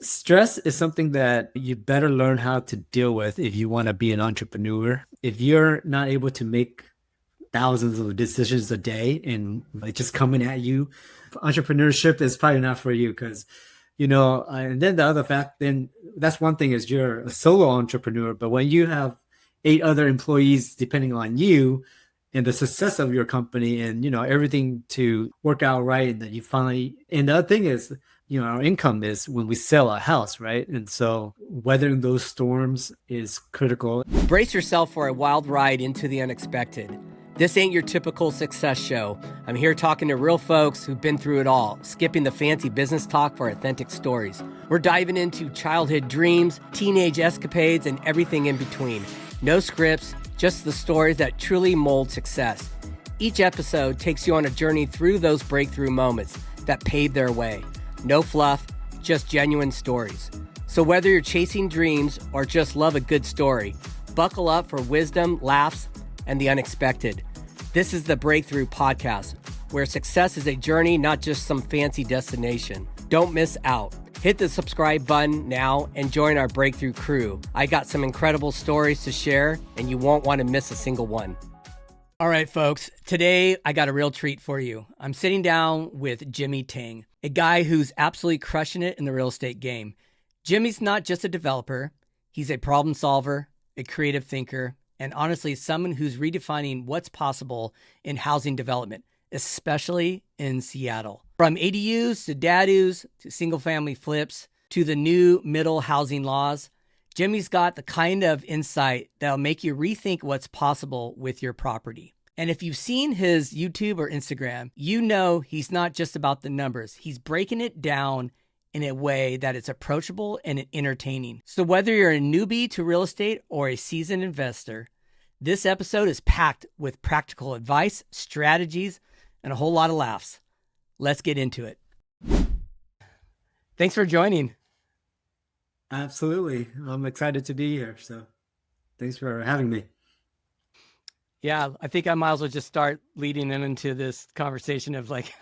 Stress is something that you better learn how to deal with if you want to be an entrepreneur. If you're not able to make thousands of decisions a day and like just coming at you, entrepreneurship is probably not for you because and then the other fact, then that's one thing is you're a solo entrepreneur, but when you have eight other employees depending on you and the success of your company and everything to work out right, and that you finally, and the other thing is, our income is when we sell a house, right? And so weathering those storms is critical. Brace yourself for a wild ride into the unexpected. This ain't your typical success show. I'm here talking to real folks who've been through it all, skipping the fancy business talk for authentic stories. We're diving into childhood dreams, teenage escapades, and everything in between. No scripts, just the stories that truly mold success. Each episode takes you on a journey through those breakthrough moments that paved their way. No fluff, just genuine stories. So whether you're chasing dreams or just love a good story, buckle up for wisdom, laughs, and the unexpected. This is the Breakthrough Podcast, where success is a journey, not just some fancy destination. Don't miss out. Hit the subscribe button now and join our Breakthrough crew. I got some incredible stories to share, and you won't want to miss a single one. All right, folks, today I got a real treat for you. I'm sitting down with Jimmy Tang, a guy who's absolutely crushing it in the real estate game. Jimmy's not just a developer. He's a problem solver, a creative thinker, and honestly, someone who's redefining what's possible in housing development, especially in Seattle. From ADUs to DADUs to single-family flips to the new middle housing laws, Jimmy's got the kind of insight that'll make you rethink what's possible with your property. And if you've seen his YouTube or Instagram, you know he's not just about the numbers. He's breaking it down in a way that it's approachable and entertaining. So whether you're a newbie to real estate or a seasoned investor, this episode is packed with practical advice, strategies, and a whole lot of laughs. Let's get into it. Thanks for joining. Absolutely. I'm excited to be here. So thanks for having me. Yeah, I think I might as well just start leading into this conversation of like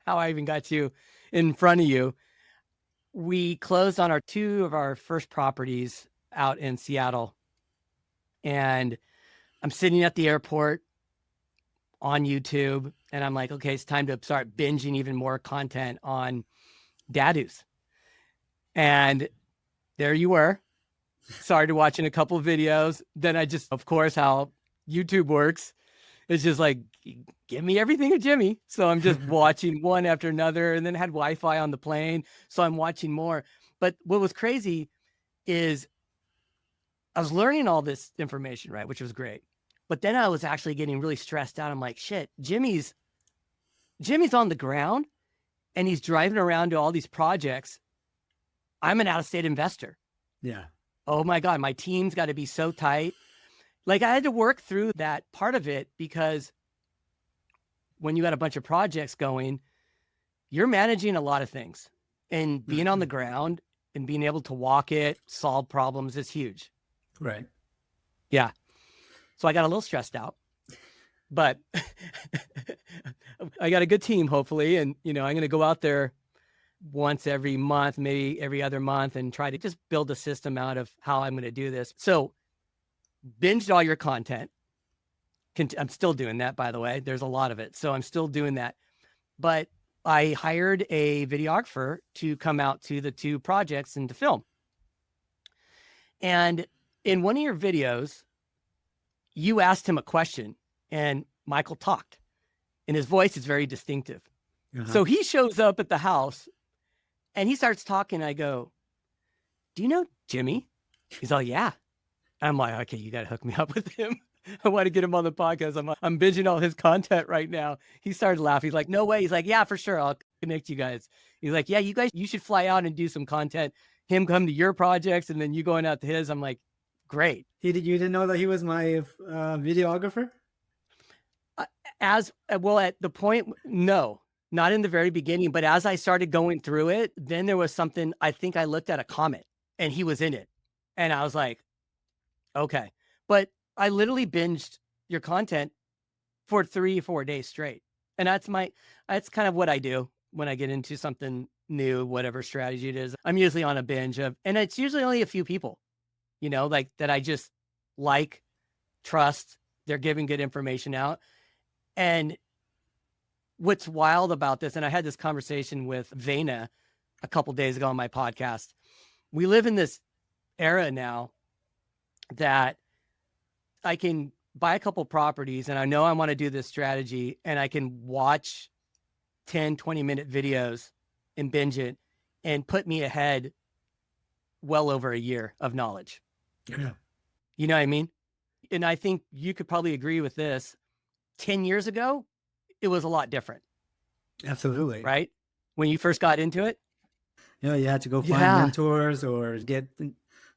how I even got you in front of you. We closed on two of our first properties out in Seattle. And I'm sitting at the airport on YouTube and I'm like, okay, it's time to start binging even more content on DADUs. And there you were. Started watching a couple of videos. Then I just, of course, how YouTube works. It's just like, give me everything of Jimmy. So I'm just watching one after another, and then had Wi-Fi on the plane. So I'm watching more. But what was crazy is I was learning all this information, right? Which was great. But then I was actually getting really stressed out. I'm like, shit, Jimmy's on the ground and he's driving around to all these projects. I'm an out-of-state investor. Yeah. Oh my God, my team's got to be so tight. Like I had to work through that part of it because when you got a bunch of projects going, you're managing a lot of things, and being on the ground and being able to walk it, solve problems is huge. Right. Yeah. So I got a little stressed out, but I got a good team, hopefully. And, I'm going to go out there once every month, maybe every other month, and try to just build a system out of how I'm going to do this. So binged all your content. I'm still doing that, by the way. There's a lot of it. So I'm still doing that. But I hired a videographer to come out to the two projects and to film. And in one of your videos, you asked him a question and Michael talked. And his voice is very distinctive. Uh-huh. So he shows up at the house and he starts talking. I go, do you know Jimmy? He's all, yeah. I'm like, okay, you got to hook me up with him. I want to get him on the podcast. I'm binging all his content right now. He started laughing. He's like, no way. He's like, yeah, for sure. I'll connect you guys. He's like, yeah, you should fly out and do some content. Him come to your projects and then you going out to his. I'm like, great. You didn't know that he was my videographer? As well, at the point, no, not in the very beginning. But as I started going through it, then there was something, I think I looked at a comment and he was in it. And I was like, okay. But I literally binged your content for 3 or 4 days straight. And that's kind of what I do when I get into something new whatever strategy it is, I'm usually on a binge of, and it's usually only a few people, like that I just trust. They're giving good information out. And what's wild about this, and I had this conversation with Vena a couple days ago on my podcast. We live in this era now that I can buy a couple properties and I know I want to do this strategy, and I can watch 10, 20-minute videos and binge it and put me ahead well over a year of knowledge. Yeah. You know what I mean? And I think you could probably agree with this. 10 years ago, it was a lot different. Absolutely. Right? When you first got into it. You had to go find mentors or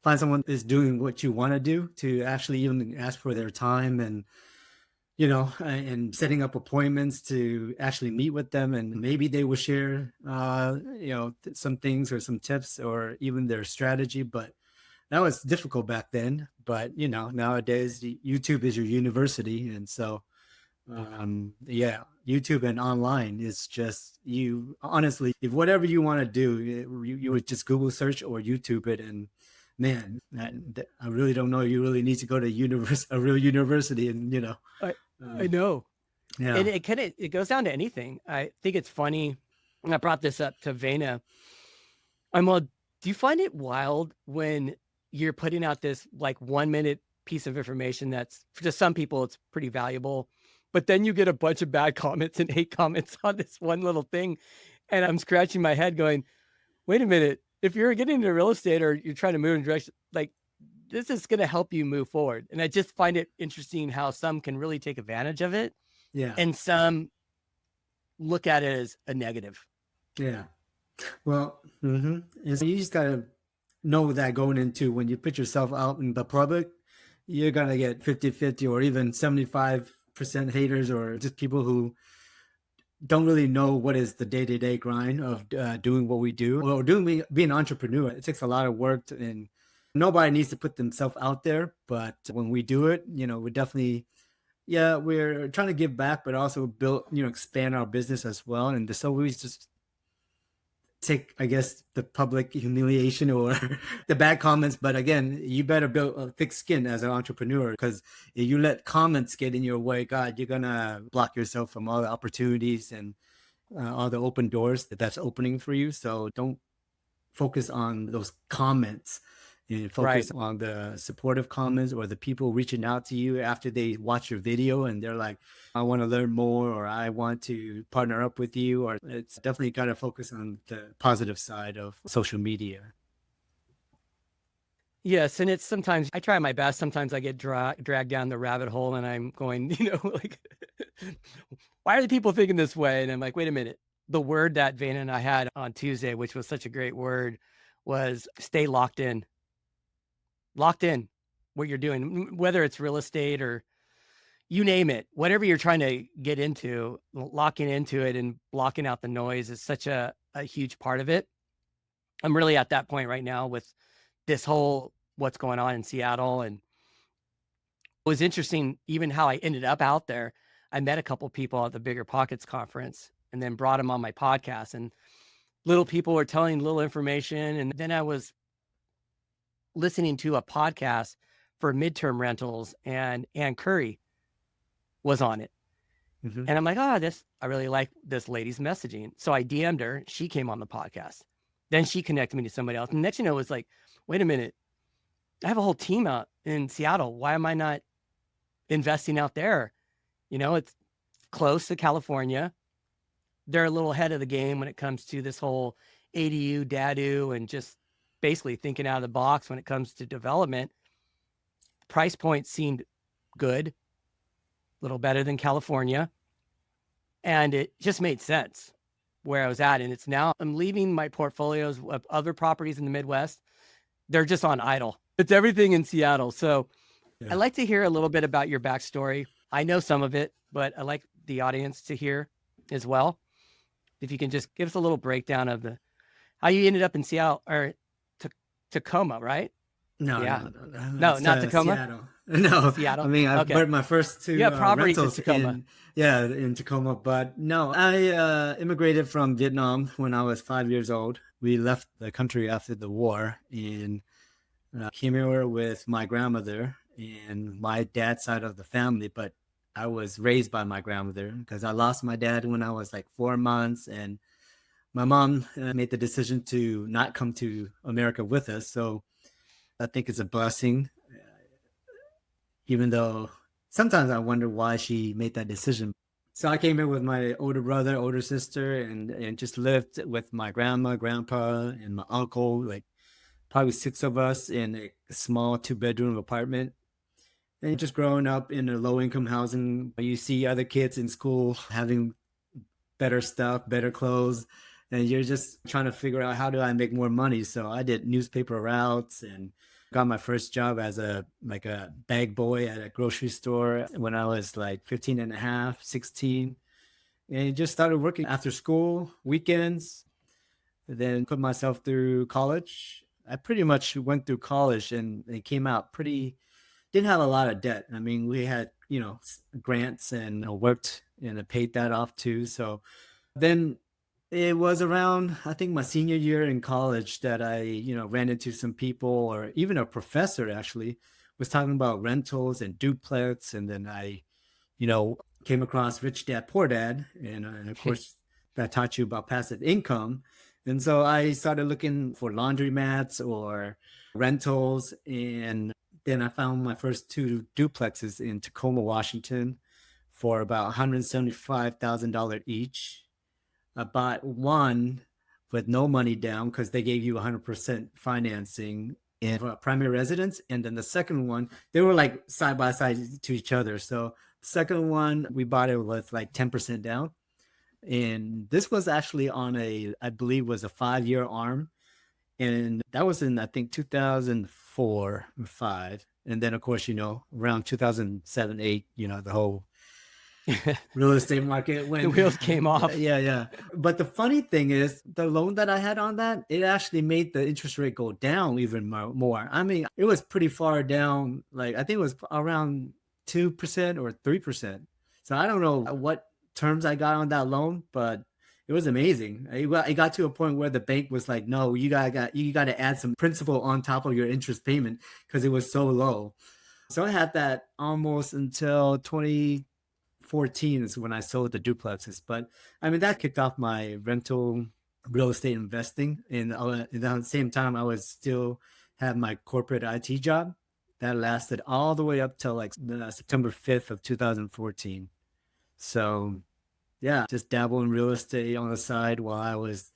find someone that's doing what you want to do, to actually even ask for their time, and and setting up appointments to actually meet with them, and maybe they will share some things or some tips or even their strategy. But that was difficult back then. But nowadays YouTube is your university, and so YouTube and online is just, you honestly, if whatever you want to do, you would just Google search or YouTube it, and man, I really don't know, you really need to go to a real university, and I know. Yeah. And it goes down to anything. I think it's funny, and I brought this up to Vena. Do you find it wild when you're putting out this like 1 minute piece of information that's, for some people, it's pretty valuable, but then you get a bunch of bad comments and hate comments on this one little thing, and I'm scratching my head going, wait a minute, if you're getting into real estate or you're trying to move in a direction, like, this is going to help you move forward. And I just find it interesting how some can really take advantage of it. Yeah. And some look at it as a negative. Yeah. Well, you just got to know that going into, when you put yourself out in the public, you're going to get 50-50 or even 75% haters, or just people who don't really know what is the day-to-day grind of doing what we do, or being an entrepreneur. It takes a lot of work, and nobody needs to put themselves out there. But when we do it, we definitely, we're trying to give back, but also build, expand our business as well. And so we just take, I guess, the public humiliation or the bad comments. But again, you better build a thick skin as an entrepreneur, because if you let comments get in your way, God, you're going to block yourself from all the opportunities and all the open doors that's opening for you. So don't focus on those comments. You focus on the supportive comments, or the people reaching out to you after they watch your video and they're like, I want to learn more, or I want to partner up with you. Or it's definitely got to focus on the positive side of social media. Yes. And it's, sometimes I try my best. Sometimes I get dragged down the rabbit hole, and I'm going, like, why are the people thinking this way? And I'm like, wait a minute. The word that Vena and I had on Tuesday, which was such a great word, was stay locked in. Locked in what you're doing, whether it's real estate or you name it, whatever you're trying to get into, locking into it and blocking out the noise is such a huge part of it. I'm really at that point right now with this whole, what's going on in Seattle. And it was interesting even how I ended up out there. I met a couple people at the Bigger Pockets conference and then brought them on my podcast, and little people were telling little information. And then I was listening to a podcast for midterm rentals, and Ann Curry was on it. And I'm like, I really like this lady's messaging. So I DM'd her. She came on the podcast. Then she connected me to somebody else. And next, it was like, wait a minute, I have a whole team out in Seattle. Why am I not investing out there? It's close to California. They're a little ahead of the game when it comes to this whole ADU, DADU, and just basically thinking out of the box when it comes to development. Price point seemed good, a little better than California. And it just made sense where I was at. And it's now, I'm leaving my portfolios of other properties in the Midwest. They're just on idle. It's everything in Seattle. So I'd like to hear a little bit about your backstory. I know some of it, but I'd like the audience to hear as well. If you can just give us a little breakdown of how you ended up in Seattle, or Tacoma, right? No, not Tacoma. Seattle. No, I Seattle? mean, I've Okay. but my first You two have properties in rentals Tacoma. in Tacoma. But no, I immigrated from Vietnam when I was 5 years old. We left the country after the war and came here with my grandmother and my dad's side of the family. But I was raised by my grandmother because I lost my dad when I was like 4 months, and my mom made the decision to not come to America with us. So I think it's a blessing, even though sometimes I wonder why she made that decision. So I came in with my older brother, older sister, and just lived with my grandma, grandpa, and my uncle, like probably six of us in a small two-bedroom apartment. And just growing up in a low-income housing, you see other kids in school having better stuff, better clothes, and you're just trying to figure out how do I make more money. So I did newspaper routes and got my first job as a bag boy at a grocery store when I was like 15 and a half, 16. And just started working after school, weekends, then put myself through college. I pretty much went through college and came out pretty, didn't have a lot of debt. I mean, we had, grants and worked and paid that off too. So then it was around, I think, my senior year in college that I, ran into some people, or even a professor actually was talking about rentals and duplex. And then I, you know, came across Rich Dad Poor Dad. And of course, that taught you about passive income. And so I started looking for laundromats or rentals. And then I found my first two duplexes in Tacoma, Washington for about $175,000 each. I bought one with no money down because they gave you 100% financing in primary residence. And then the second one, they were like side by side to each other. So the second one, we bought it with like 10% down. And this was actually on I believe was a 5 year arm. And that was in, I think, 2004 or five. And then, of course, around 2007, eight, the whole real estate market The when wheels came off. yeah. But the funny thing is the loan that I had on that, it actually made the interest rate go down even more. I mean, it was pretty far down, like I think it was around 2% or 3%. So I don't know what terms I got on that loan, but it was amazing. It got to a point where the bank was like, no, you got to add some principal on top of your interest payment because it was so low. So I had that almost until 2014 is when I sold the duplexes. But I mean, that kicked off my rental real estate investing. And at the same time, I was still had my corporate IT job that lasted all the way up till like September 5th of 2014. So yeah, just dabble in real estate on the side while I was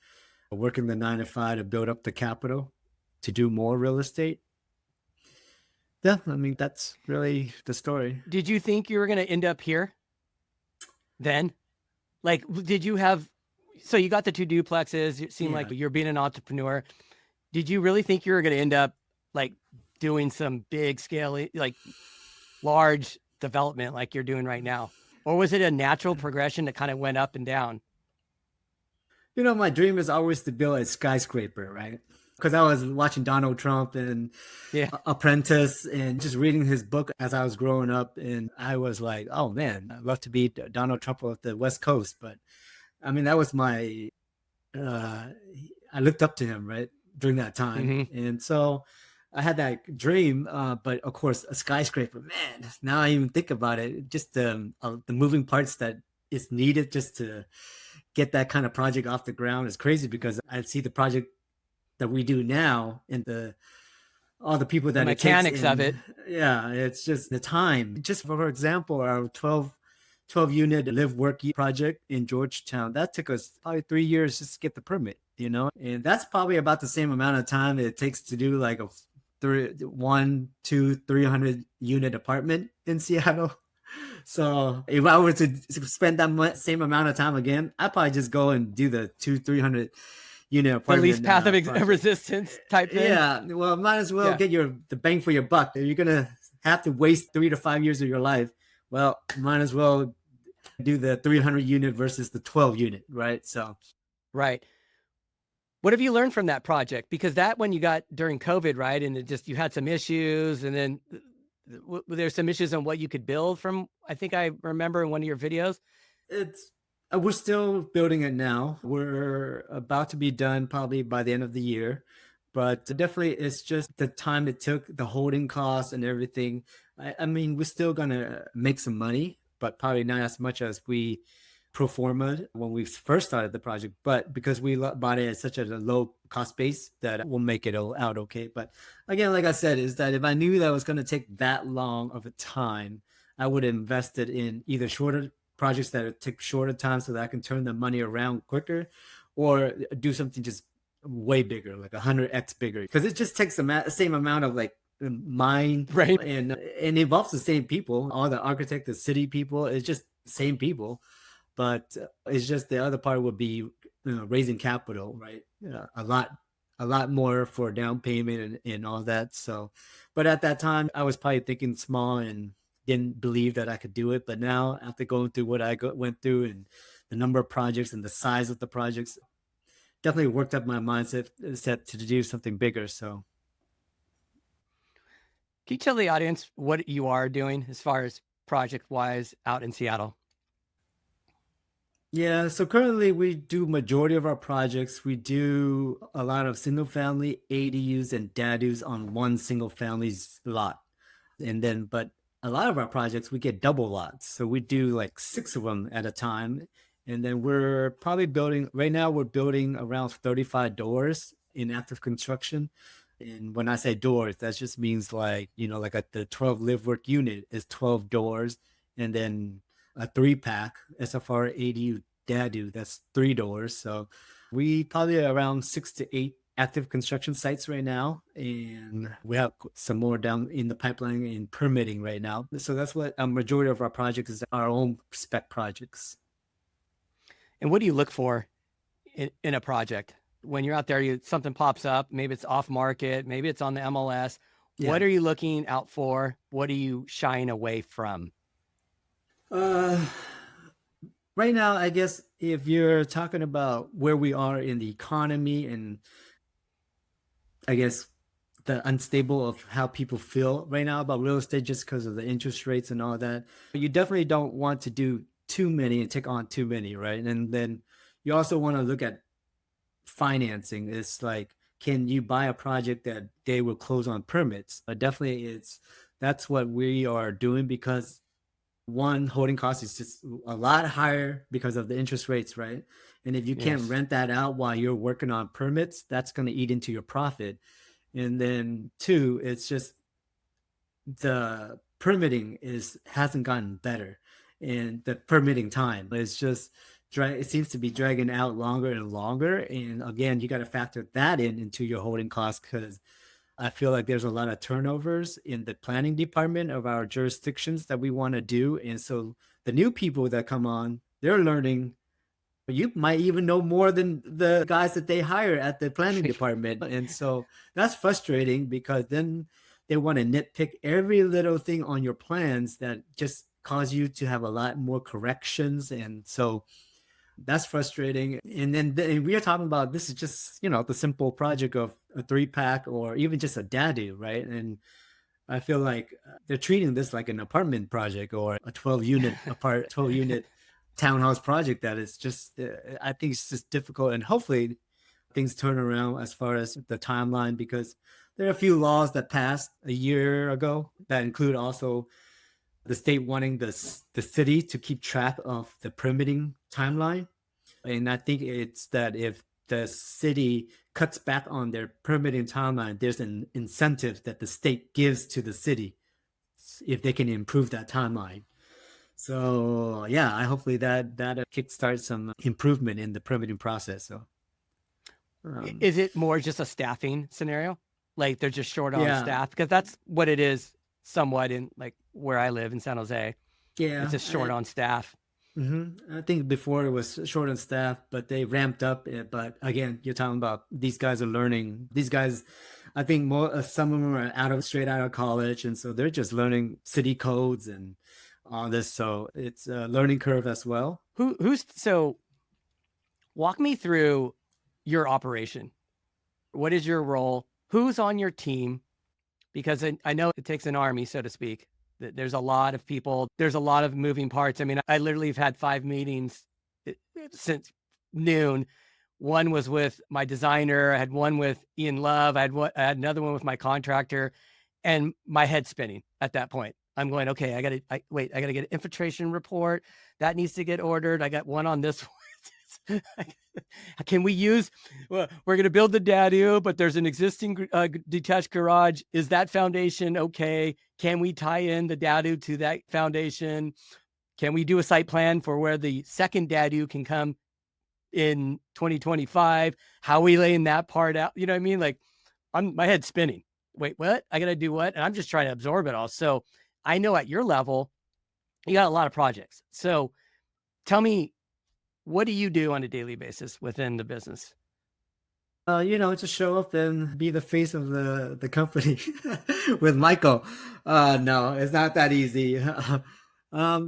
working the 9 to 5 to build up the capital to do more real estate. Yeah, I mean, that's really the story. Did you think you were going to end up here then? Like, did you have, so you got the two duplexes, it seemed Yeah. like you're being an entrepreneur. Did you really think you were going to end up like doing some big scale, like large development like you're doing right now? Or was it a natural progression that kind of went up and down? My dream is always to build a skyscraper, right? Because I was watching Donald Trump and Yeah. Apprentice and just reading his book as I was growing up. And I was like, oh man, I'd love to be Donald Trump of the West Coast. But I mean, that was uh, I looked up to him, right, during that time. Mm-hmm. And so I had that dream. But of course, a skyscraper, man, now I even think about it, just the moving parts that is needed just to get that kind of project off the ground is crazy because I see the project that we do now and the all the people The that it takes mechanics of in. it. Yeah, it's just the time. Just for example, our 12 unit live work project in Georgetown, that took us probably 3 years just to get the permit. And that's probably about the same amount of time it takes to do like a 300 unit apartment in Seattle. So if I were to spend that same amount of time again, I'd probably just go and do the 300 unit The least apartment path of project. resistance type thing. Yeah, well, might as well Yeah. get the bang for your buck. If you're gonna have to waste 3 to 5 years of your life, well, might as well do the 300 unit versus the 12 unit, right? So Right. What have you learned from that project? Because that one you got during COVID, right? And you had some issues, and then there's some issues on what you could build from, I think I remember in one of your videos. It's we're still building it now. We're about to be done probably by the end of the year, but definitely it's just the time it took, the holding costs and everything. I mean, we're still gonna make some money, but probably not as much as we pro forma when we first started the project. But because we bought it at such a low cost base, that we'll make it out okay. But again, like I said, is that if I knew that it was gonna take that long of a time, I would have invested in either shorter projects that take shorter time so that I can turn the money around quicker, or do something just way bigger, like 100x bigger, because it just takes the same amount of like mind, Right. and involves the same people, all the architect, the city people. It's just the same people, but it's just the other part would be raising capital, right? A lot more for down payment and all that. So, but at that time, I was probably thinking small and didn't believe that I could do it. But now, after going through what went through and the number of projects and the size of the projects, definitely worked up my mindset set to do something bigger. So, Can you tell the audience what you are doing as far as project wise out in Seattle? yeah, so currently we do majority of our projects. We do a lot of single family ADUs and DADUs on one single family's lot. And then, but a lot of our projects we get double lots. So we do like 6 of them at a time. And then we're probably building right now, we're building around 35 doors in active construction. And when I say doors, that just means like, like the 12 live work unit is 12 doors. And then a 3-pack SFR ADU DADU, that's 3 doors. So we probably around 6 to 8 active construction sites right now, and we have some more down in the pipeline in permitting right now. So that's what a majority of our projects is, our own spec projects. And what do you look for in a project? When you're out there, something pops up, maybe it's off market, maybe it's on the MLS. Yeah. What are you looking out for? What are you shying away from? Uh, right now, I guess if you're talking about where we are in the economy and I guess the unstable of how people feel right now about real estate just because of the interest rates and all that, you definitely don't want to do too many and take on too many, right? And then you also want to look at financing. It's like, can you buy a project that they will close on permits? Definitely, that's what we are doing, because one, holding cost is just a lot higher because of the interest rates, right? And if you can't Yes. rent that out while you're working on permits, that's going to eat into your profit. And then two, it's just the permitting hasn't gotten better, and the permitting time is just it seems to be dragging out longer and longer. And again, you got to factor that into your holding costs, because I feel like there's a lot of turnovers in the planning department of our jurisdictions that we want to do. And so the new people that come on, they're learning. You might even know more than the guys that they hire at the planning department. And so that's frustrating, because then they want to nitpick every little thing on your plans that just cause you to have a lot more corrections. And so that's frustrating. And then we are talking about, this is just, the simple project of a 3-pack or even just a daddy, right? And I feel like they're treating this like an apartment project or a 12 unit townhouse project that is just, I think it's just difficult. And hopefully things turn around as far as the timeline, because there are a few laws that passed a year ago that include also the state wanting the city to keep track of the permitting timeline. And I think it's that if the city cuts back on their permitting timeline, there's an incentive that the state gives to the city if they can improve that timeline. So yeah, I hopefully that kickstarts some improvement in the permitting process. So Is it more just a staffing scenario? Like they're just short on yeah, staff? Because that's what it is somewhat in like where I live in San Jose. It's yeah. just short on staff. I think before it was short on staff, but they ramped up it. But again, you're talking about these guys are learning. These guys, I think some of them are straight out of college, and so they're just learning city codes and all this. So it's a learning curve as well. So walk me through your operation. What is your role? Who's on your team? because I know it takes an army, so to speak. There's a lot of people, there's a lot of moving parts. I mean, I literally have had 5 meetings since noon. One was with my designer. I had one with Ian Love. I had another one with my contractor, and my head's spinning at that point. I'm going, okay, I got to get an infiltration report. That needs to get ordered. I got one on this one. Can we use, well, we're going to build the DADU, but there's an existing detached garage. Is that foundation okay? Can we tie in the DADU to that foundation? Can we do a site plan for where the second DADU can come in 2025? How are we laying that part out? You know what I mean? Like, my head's spinning. Wait, what? I got to do what? And I'm just trying to absorb it all. So I know at your level, you got a lot of projects. So tell me, what do you do on a daily basis within the business? Just show up and be the face of the company with Michael. No, it's not that easy.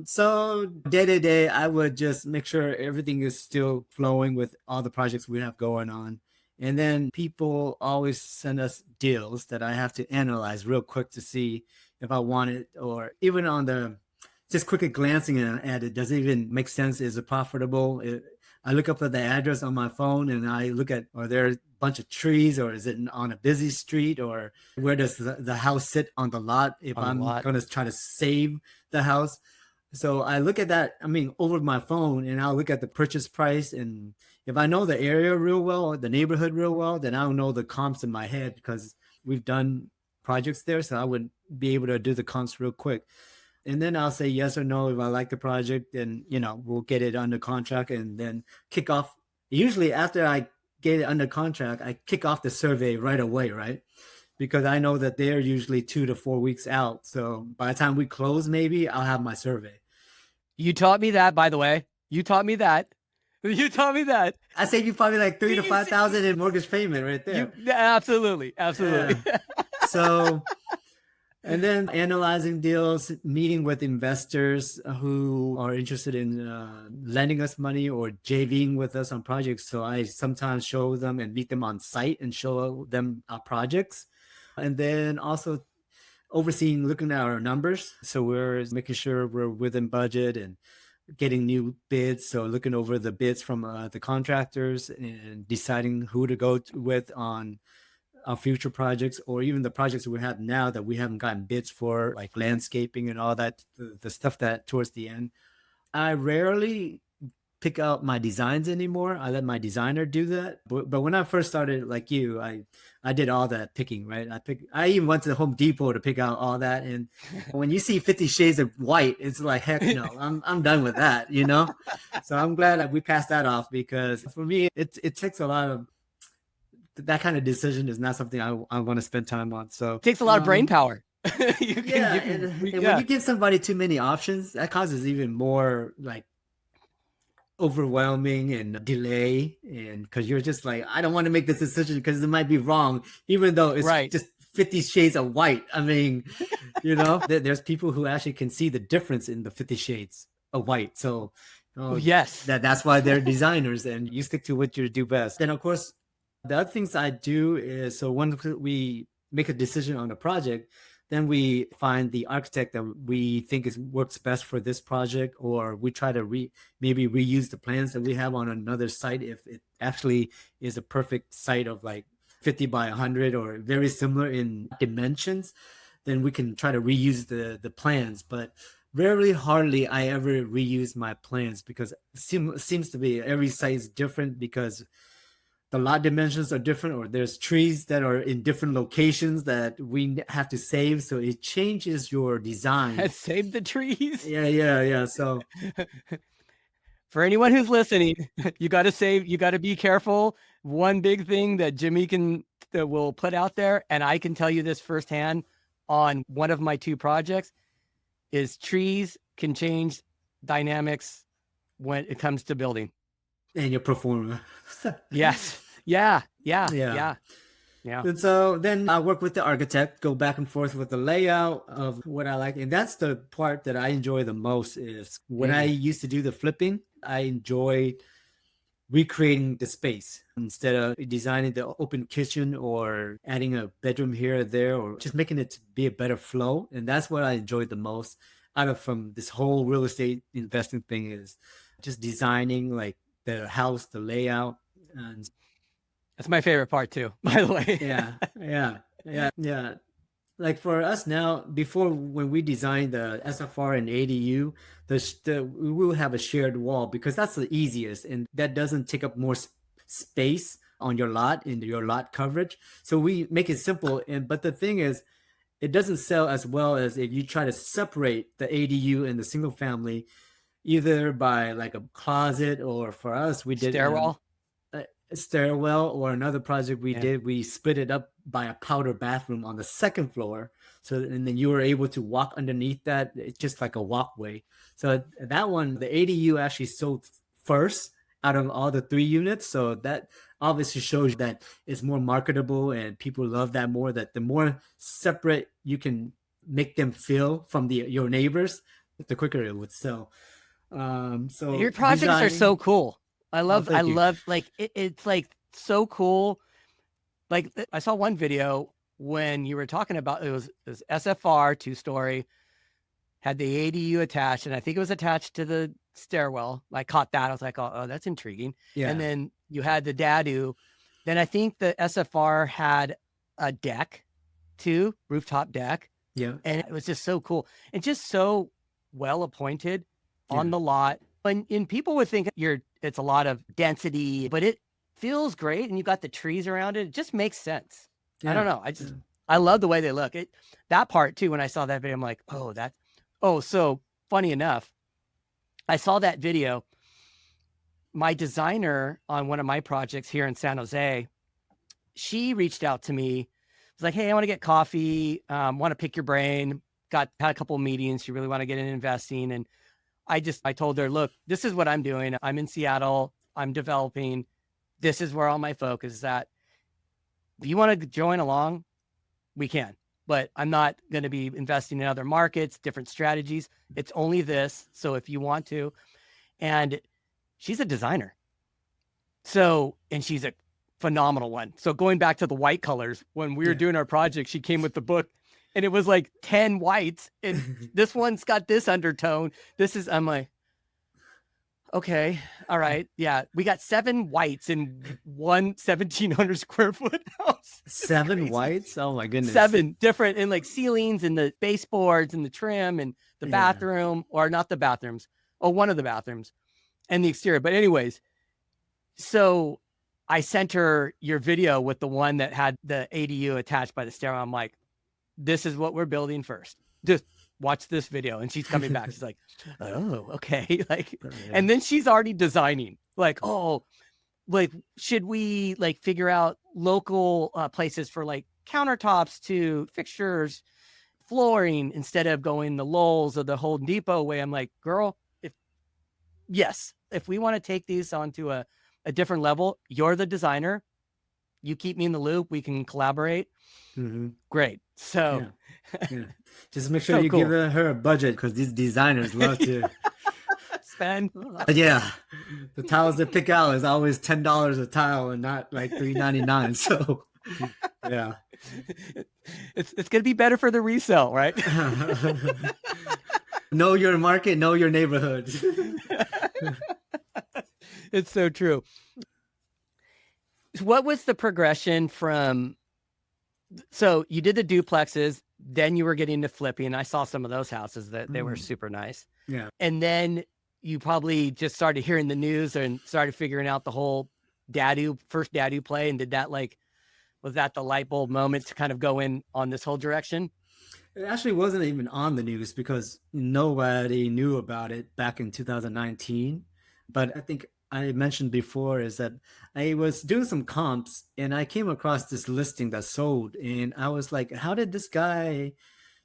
So day to day, I would just make sure everything is still flowing with all the projects we have going on. And then people always send us deals that I have to analyze real quick to see if I want it, or even on the just quickly glancing at it, does it even make sense? Is it profitable? I look up at the address on my phone and I look at, are there a bunch of trees, or is it on a busy street, or where does the house sit on the lot if On the I'm lot. going to try to save the house? So I look at that, over my phone, and I'll look at the purchase price. And if I know the area real well, or the neighborhood real well, then I'll know the comps in my head because we've done projects there. So I would be able to do the comps real quick. And then I'll say yes or no if I like the project, and we'll get it under contract and then kick off. Usually after I get it under contract, I kick off the survey right away, right? Because I know that they're usually 2 to 4 weeks out. So by the time we close, maybe I'll have my survey. You taught me that, by the way. You taught me that. You taught me that. I save you probably like 3 to 5 thousand in mortgage payment right there. Absolutely. Yeah. So, and then analyzing deals, meeting with investors who are interested in lending us money or JVing with us on projects. So I sometimes show them and meet them on site and show them our projects. And then also overseeing, looking at our numbers. So we're making sure we're within budget and getting new bids. So looking over the bids from the contractors and deciding who to go with on our future projects, or even the projects we have now that we haven't gotten bids for, like landscaping and all that, the stuff that towards the end. I rarely pick out my designs anymore. I let my designer do that. But when I first started, like you, I did all that picking, right? I even went to the Home Depot to pick out all that. And when you see 50 Shades of White, it's like, heck no, I'm done with that, So I'm glad that we passed that off, because for me, it takes a lot of that kind of decision is not something I want to spend time on. So it takes a lot of brain power. When you give somebody too many options, that causes even more like overwhelming and delay, and because you're just like, I don't want to make this decision because it might be wrong, even though it's right. Just 50 Shades of White. There's people who actually can see the difference in the 50 Shades of White. So yes, that's why they're designers, and you stick to what you do best. Then of course, the other things I do is, so when we make a decision on a project, then we find the architect that we think works best for this project, or we try to maybe reuse the plans that we have on another site if it actually is a perfect site of like 50 by 100 or very similar in dimensions. Then we can try to reuse the plans. But hardly I ever reuse my plans, because it seems to be every site is different, because the lot dimensions are different, or there's trees that are in different locations that we have to save. So it changes your design. Save the trees. Yeah. So for anyone who's listening, you got to save, you got to be careful. One big thing that Jimmy will put out there, and I can tell you this firsthand on one of my 2 projects, is trees can change dynamics when it comes to building. And your performer. Yes. Yeah. And so then I work with the architect, go back and forth with the layout of what I like. And that's the part that I enjoy the most, is when I used to do the flipping, I enjoyed recreating the space instead of designing the open kitchen or adding a bedroom here or there, or just making it be a better flow. And that's what I enjoyed the most out of from this whole real estate investing thing, is just designing like the house, the layout. And That's my favorite part too, by the way. yeah. Like for us now, before when we designed the SFR and ADU, we will have a shared wall because that's the easiest and that doesn't take up more space on your lot in your lot coverage. So we make it simple. And but the thing is, it doesn't sell as well as if you try to separate the ADU and the single family, either by like a closet, or for us, we did Stairwell. a stairwell, or another project we did, we split it up by a powder bathroom on the second floor. So, and then you were able to walk underneath that. It's just like a walkway. So that one, the ADU actually sold first out of all the 3 units. So that obviously shows that it's more marketable and people love that more, that the more separate you can make them feel from your neighbors, the quicker it would sell. So your projects are so cool. I love like it's like so cool. Like I saw one video when you were talking about, it was SFR 2-story, had the ADU attached, and I think it was attached to the stairwell. I caught that. I was like, oh, that's intriguing. Yeah. And then you had the DADU. Then I think the SFR had a deck too, rooftop deck. Yeah. And it was just so cool and just so well appointed on the lot. And people would think it's a lot of density, but it feels great. And you got the trees around it. It just makes sense. Yeah. I don't know. I love the way they look. That part too, when I saw that video, I'm like, so funny enough, I saw that video. My designer on one of my projects here in San Jose, she reached out to me. Was like, hey, I want to get coffee. Want to pick your brain. Had a couple of meetings. She really want to get in investing. And I told her, look, this is what I'm doing. I'm in Seattle. I'm developing. This is where all my focus is at. If you want to join along, we can. But I'm not going to be investing in other markets, different strategies. It's only this. So if you want to. And she's a designer. So, and she's a phenomenal one. So going back to the white colors, when we were doing our project, she came with the book and it was like 10 whites. And this one's got this undertone. I'm like, okay, all right. Yeah. We got 7 whites in one 1,700 square foot house. 7 whites? Oh my goodness. 7 different, and like ceilings and the baseboards and the trim and the bathroom, or not the bathrooms. Oh, one of the bathrooms and the exterior. But anyways, so I sent her your video with the one that had the ADU attached by the stairwell. I'm like, this is what we're building first. Just watch this video. And she's coming back. She's like, oh, okay. Like, and then she's already designing like, oh, like, should we like figure out local places for like countertops to fixtures, flooring, instead of going the Lowe's or the Home Depot way? I'm like, girl, if we want to take these onto a different level, you're the designer. You keep me in the loop. We can collaborate. Mm-hmm. Great. So just make sure you give her a budget, because these designers love to spend. The tiles they pick out is always $10 a tile and not like $3.99. So it's gonna be better for the resale, right? Know your market, know your neighborhood. It's so true. What was the progression from? So you did the duplexes, then you were getting to flipping. I saw some of those houses that they were super nice. Yeah. And then you probably just started hearing the news and started figuring out the whole first DADU play. And was that the light bulb moment to kind of go in on this whole direction? It actually wasn't even on the news because nobody knew about it back in 2019. But I think I mentioned before is that I was doing some comps and I came across this listing that sold, and I was like, how did this guy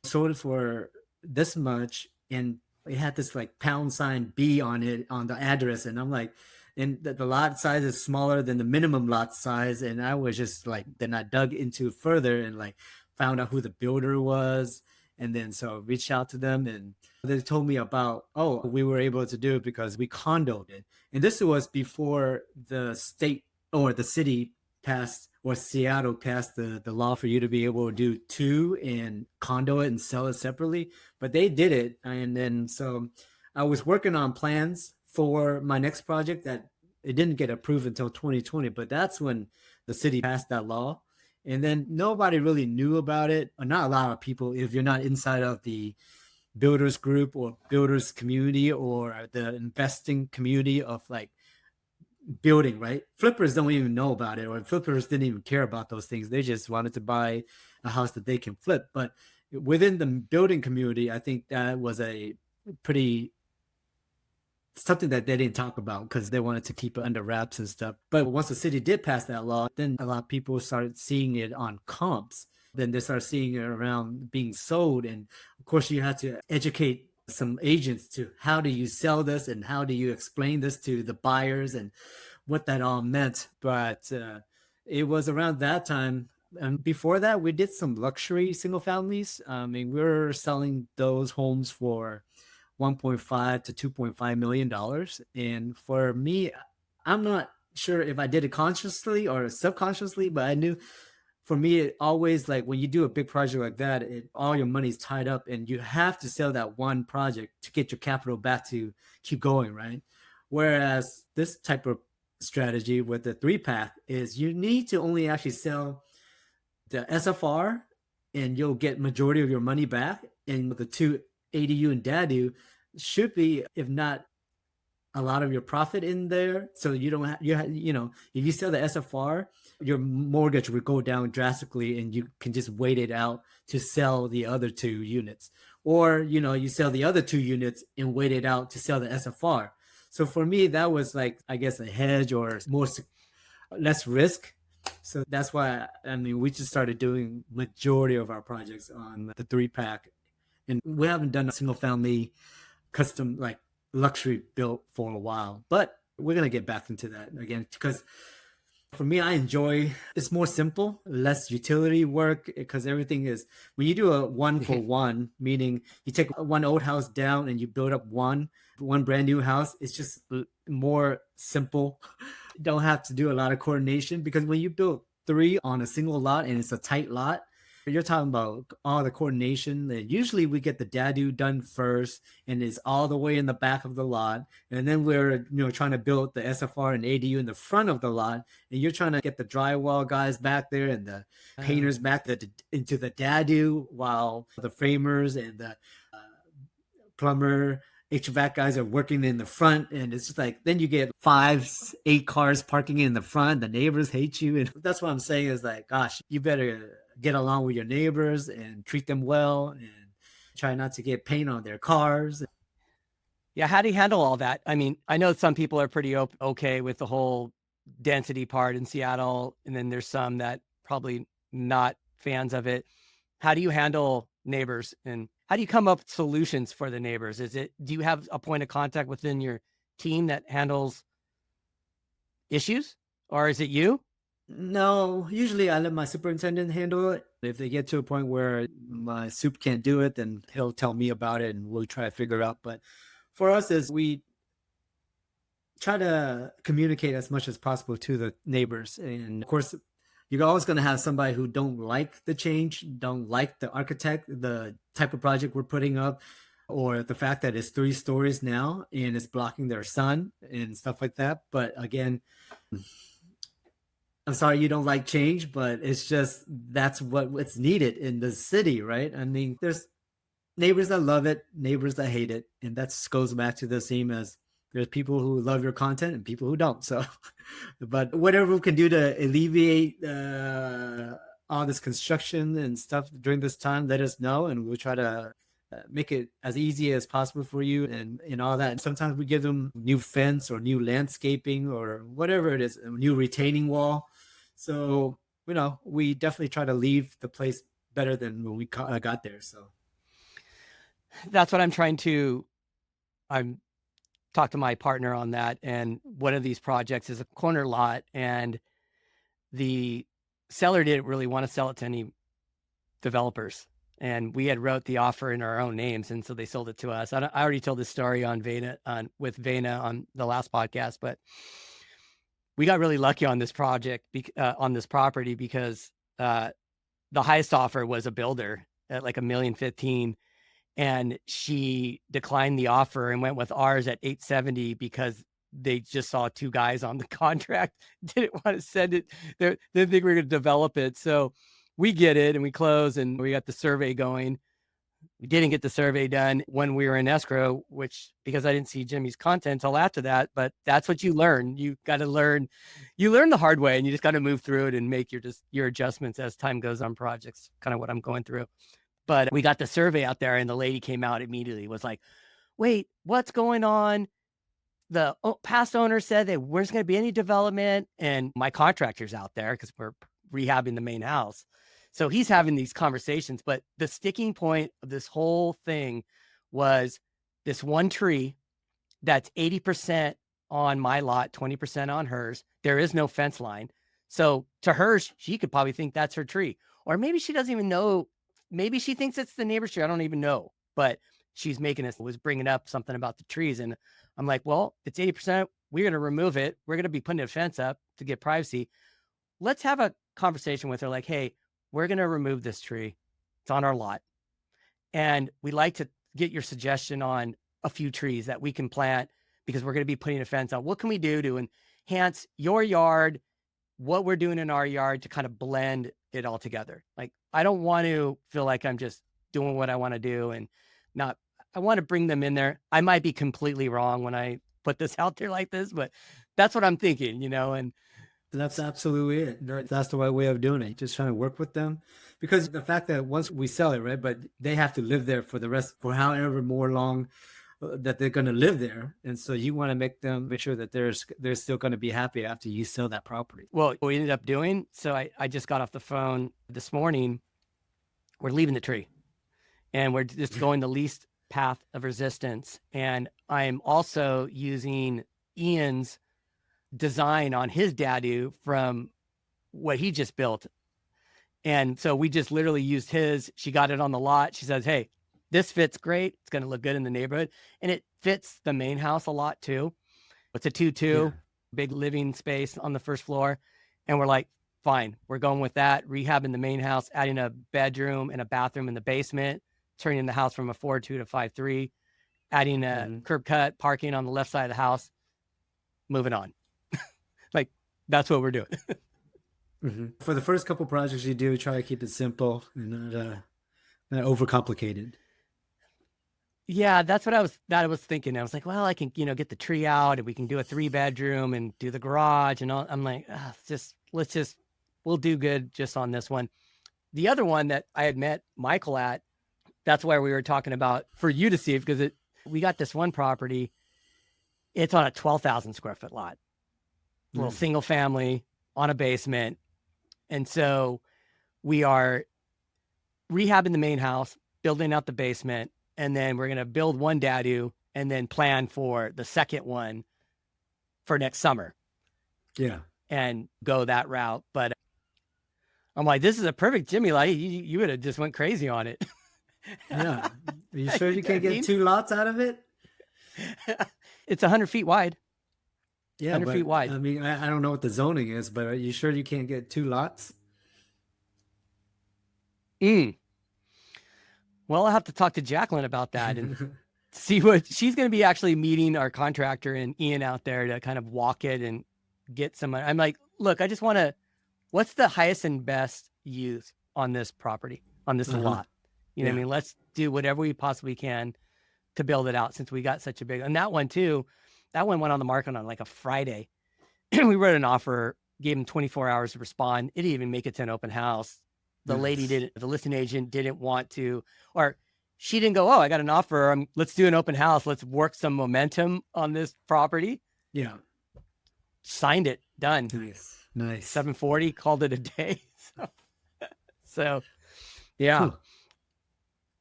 sold it for this much? And it had this like $B on it on the address, and I'm like, and the lot size is smaller than the minimum lot size. And I was just like, then I dug into further and like found out who the builder was. And then so I reached out to them and they told me about, oh, we were able to do it because we condoed it. And this was before the state or the city passed, or Seattle passed the law for you to be able to do two and condo it and sell it separately. But they did it. And then so I was working on plans for my next project that it didn't get approved until 2020, but that's when the city passed that law. And then nobody really knew about it, or not a lot of people, if you're not inside of the builders group or builders community or the investing community of like building, right? Flippers don't even know about it, or flippers didn't even care about those things. They just wanted to buy a house that they can flip. But within the building community, I think that was a pretty something that they didn't talk about because they wanted to keep it under wraps and stuff. But once the city did pass that law, then a lot of people started seeing it on comps. Then they started seeing it around being sold. And of course, you had to educate some agents to how do you sell this and how do you explain this to the buyers and what that all meant. But it was around that time. And before that, we did some luxury single families. I mean, we were selling those homes for 1.5 to 2.5 million dollars. And for me, I'm not sure if I did it consciously or subconsciously, but I knew for me it always, like when you do a big project like that, all your money's tied up and you have to sell that one project to get your capital back to keep going, right? Whereas this type of strategy with the three path is you need to only actually sell the SFR and you'll get majority of your money back. And the two ADU and DADU should be, if not a lot of your profit in there. So you don't have, you know, if you sell the SFR, your mortgage would go down drastically and you can just wait it out to sell the other two units. Or, you know, you sell the other two units and wait it out to sell the SFR. So for me, that was like, I guess, a hedge or less risk. So that's why, I mean, we just started doing majority of our projects on the three pack. And we haven't done a single family custom like luxury built for a while, but we're going to get back into that again because for me, I enjoy it's more simple, less utility work because everything is when you do a one for one, meaning you take one old house down and you build up one brand new house. It's just more simple. Don't have to do a lot of coordination because when you build three on a single lot and it's a tight lot, you're talking about all the coordination. Usually we get the dadu done first and it's all the way in the back of the lot. And then we're trying to build the SFR and ADU in the front of the lot. And you're trying to get the drywall guys back there and the painters back into the dadu while the framers and the plumber HVAC guys are working in the front, and it's just like then you get 5-8 cars parking in the front. The neighbors hate you, and that's what I'm saying is like, gosh, you better get along with your neighbors and treat them well, and try not to get paint on their cars. Yeah, how do you handle all that? I mean, I know some people are pretty okay with the whole density part in Seattle, and then there's some that probably not fans of it. How do you handle neighbors and how do you come up with solutions for the neighbors? Do you have a point of contact within your team that handles issues, or is it you? No, usually I let my superintendent handle it. If they get to a point where my soup can't do it, then he'll tell me about it and we'll try to figure it out. But for us is we try to communicate as much as possible to the neighbors. And of course, you're always going to have somebody who don't like the change, don't like the architect, the type of project we're putting up, or the fact that it's 3 stories now and it's blocking their sun and stuff like that. But again, I'm sorry you don't like change, but it's just that's what's needed in the city, right? I mean, there's neighbors that love it, neighbors that hate it, and that goes back to the same as there's people who love your content and people who don't. So, but whatever we can do to alleviate all this construction and stuff during this time, let us know, and we'll try to make it as easy as possible for you and all that. And sometimes we give them new fence or new landscaping or whatever it is, a new retaining wall. So, we definitely try to leave the place better than when we got there. So that's what I'm talk to my partner on that. And one of these projects is a corner lot, and the seller didn't really want to sell it to any developers. and we had wrote the offer in our own names, and so they sold it to us. I already told this story on with Vena on the last podcast, but we got really lucky on this project, on this property, because the highest offer was a builder at like $1,015,000, and she declined the offer and went with ours at 870 because they just saw two guys on the contract, didn't want to send it. They didn't think we were going to develop it. So we get it and we close and we got the survey going. We didn't get the survey done when we were in escrow, which, because I didn't see Jimmy's content until after that, but that's what you learn. You got to learn, you learn the hard way, and you just got to move through it and make your adjustments as time goes on projects, kind of what I'm going through. But we got the survey out there and the lady came out immediately, was like, wait, what's going on? The past owner said that there's going to be any development, and my contractor's out there because we're rehabbing the main house. So he's having these conversations, but the sticking point of this whole thing was this one tree that's 80% on my lot, 20% on hers. There is no fence line. So to her, she could probably think that's her tree. Or maybe she doesn't even know. Maybe she thinks it's the neighbor's tree. I don't even know. But she's was bringing up something about the trees. And I'm like, well, it's 80%. We're going to remove it. We're going to be putting a fence up to get privacy. Let's have a conversation with her like, hey, we're going to remove this tree. It's on our lot. And we'd like to get your suggestion on a few trees that we can plant, because we're going to be putting a fence on. What can we do to enhance your yard, what we're doing in our yard, to kind of blend it all together? Like, I don't want to feel like I'm just doing what I want to do and not, I want to bring them in there. I might be completely wrong when I put this out there like this, but that's what I'm thinking, and that's absolutely it. That's the right way of doing it. Just trying to work with them, because the fact that once we sell it, right, but they have to live there for the rest, for however more long that they're going to live there. And so you want to make sure that they're still going to be happy after you sell that property. Well, what we ended up doing, so I just got off the phone this morning. We're leaving the tree and we're just going the least path of resistance. And I'm also using Ian's design on his dadu from what he just built. And so we just literally used his. She got it on the lot. She says, hey, this fits great. It's going to look good in the neighborhood. And it fits the main house a lot too. It's a 2-2, big living space on the first floor. And we're like, fine, we're going with that. Rehabbing the main house, adding a bedroom and a bathroom in the basement, turning the house from a 4-2 to 5-3, adding a curb cut, parking on the left side of the house, moving on. Like, that's what we're doing. For the first couple projects you do, try to keep it simple and not overcomplicated. Yeah, that's what I was thinking. I was like, well, I can, get the tree out and we can do a 3-bedroom and do the garage and all. I'm like, we'll do good just on this one. The other one that I had met Michael at, that's why we were talking about for you to see, because we got this one property. It's on a 12,000 square foot lot, little single family on a basement. And so we are rehabbing the main house, building out the basement, and then we're going to build one dadu and then plan for the second one for next summer. Yeah. And go that route. But I'm like, this is a perfect Jimmy. Like, you would have just went crazy on it. Yeah. Are you sure you can't get 2 lots out of it? It's 100 feet wide. Yeah, 100 feet wide. I mean, I don't know what the zoning is, but are you sure you can't get 2 lots? Well, I'll have to talk to Jacqueline about that and see what she's going to be actually meeting our contractor and Ian out there to kind of walk it and get some. I'm like, look, I just want to, what's the highest and best use on this property, on this lot? You know what I mean? Let's do whatever we possibly can to build it out, since we got such a big, and that one too, that one went on the market on like a Friday. We wrote an offer, gave him 24 hours to respond. It didn't even make it to an open house. The lady the listing agent didn't want to, or she didn't go, oh, I got an offer. Let's do an open house. Let's work some momentum on this property. Yeah. Signed it. Done. Nice. 740, called it a day. So yeah.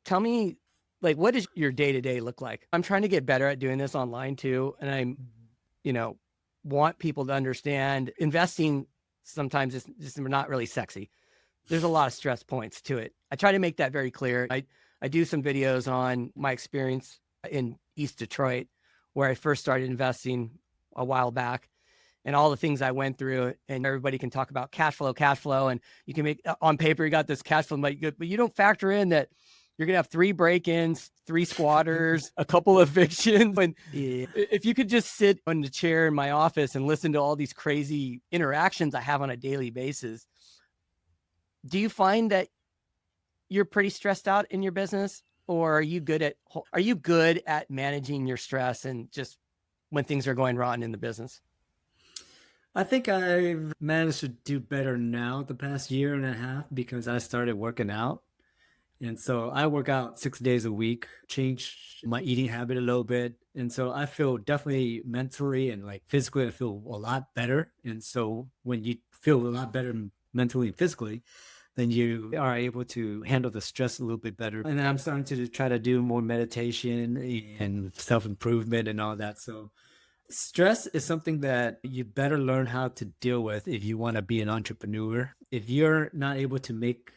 Tell me, like, what does your day-to-day look like? I'm trying to get better at doing this online too. And I'm, want people to understand investing sometimes is just not really sexy. There's a lot of stress points to it. I try to make that very clear. I do some videos on my experience in East Detroit, where I first started investing a while back, and all the things I went through. And everybody can talk about cash flow, and you can make on paper, you got this cash flow, but you don't factor in that you're going to have 3 break-ins, 3 squatters, a couple evictions. And Yeah. if you could just sit on the chair in my office and listen to all these crazy interactions I have on a daily basis, do you find that you're pretty stressed out in your business, or are you good at managing your stress and just when things are going wrong in the business? I think I've managed to do better now the past year and a half because I started working out. And so I work out 6 days a week, change my eating habit a little bit. And so I feel definitely mentally and like physically, I feel a lot better. And so when you feel a lot better mentally and physically, then you are able to handle the stress a little bit better. And then I'm starting to try to do more meditation and self improvement and all that. So stress is something that you better learn how to deal with if you want to be an entrepreneur. If you're not able to make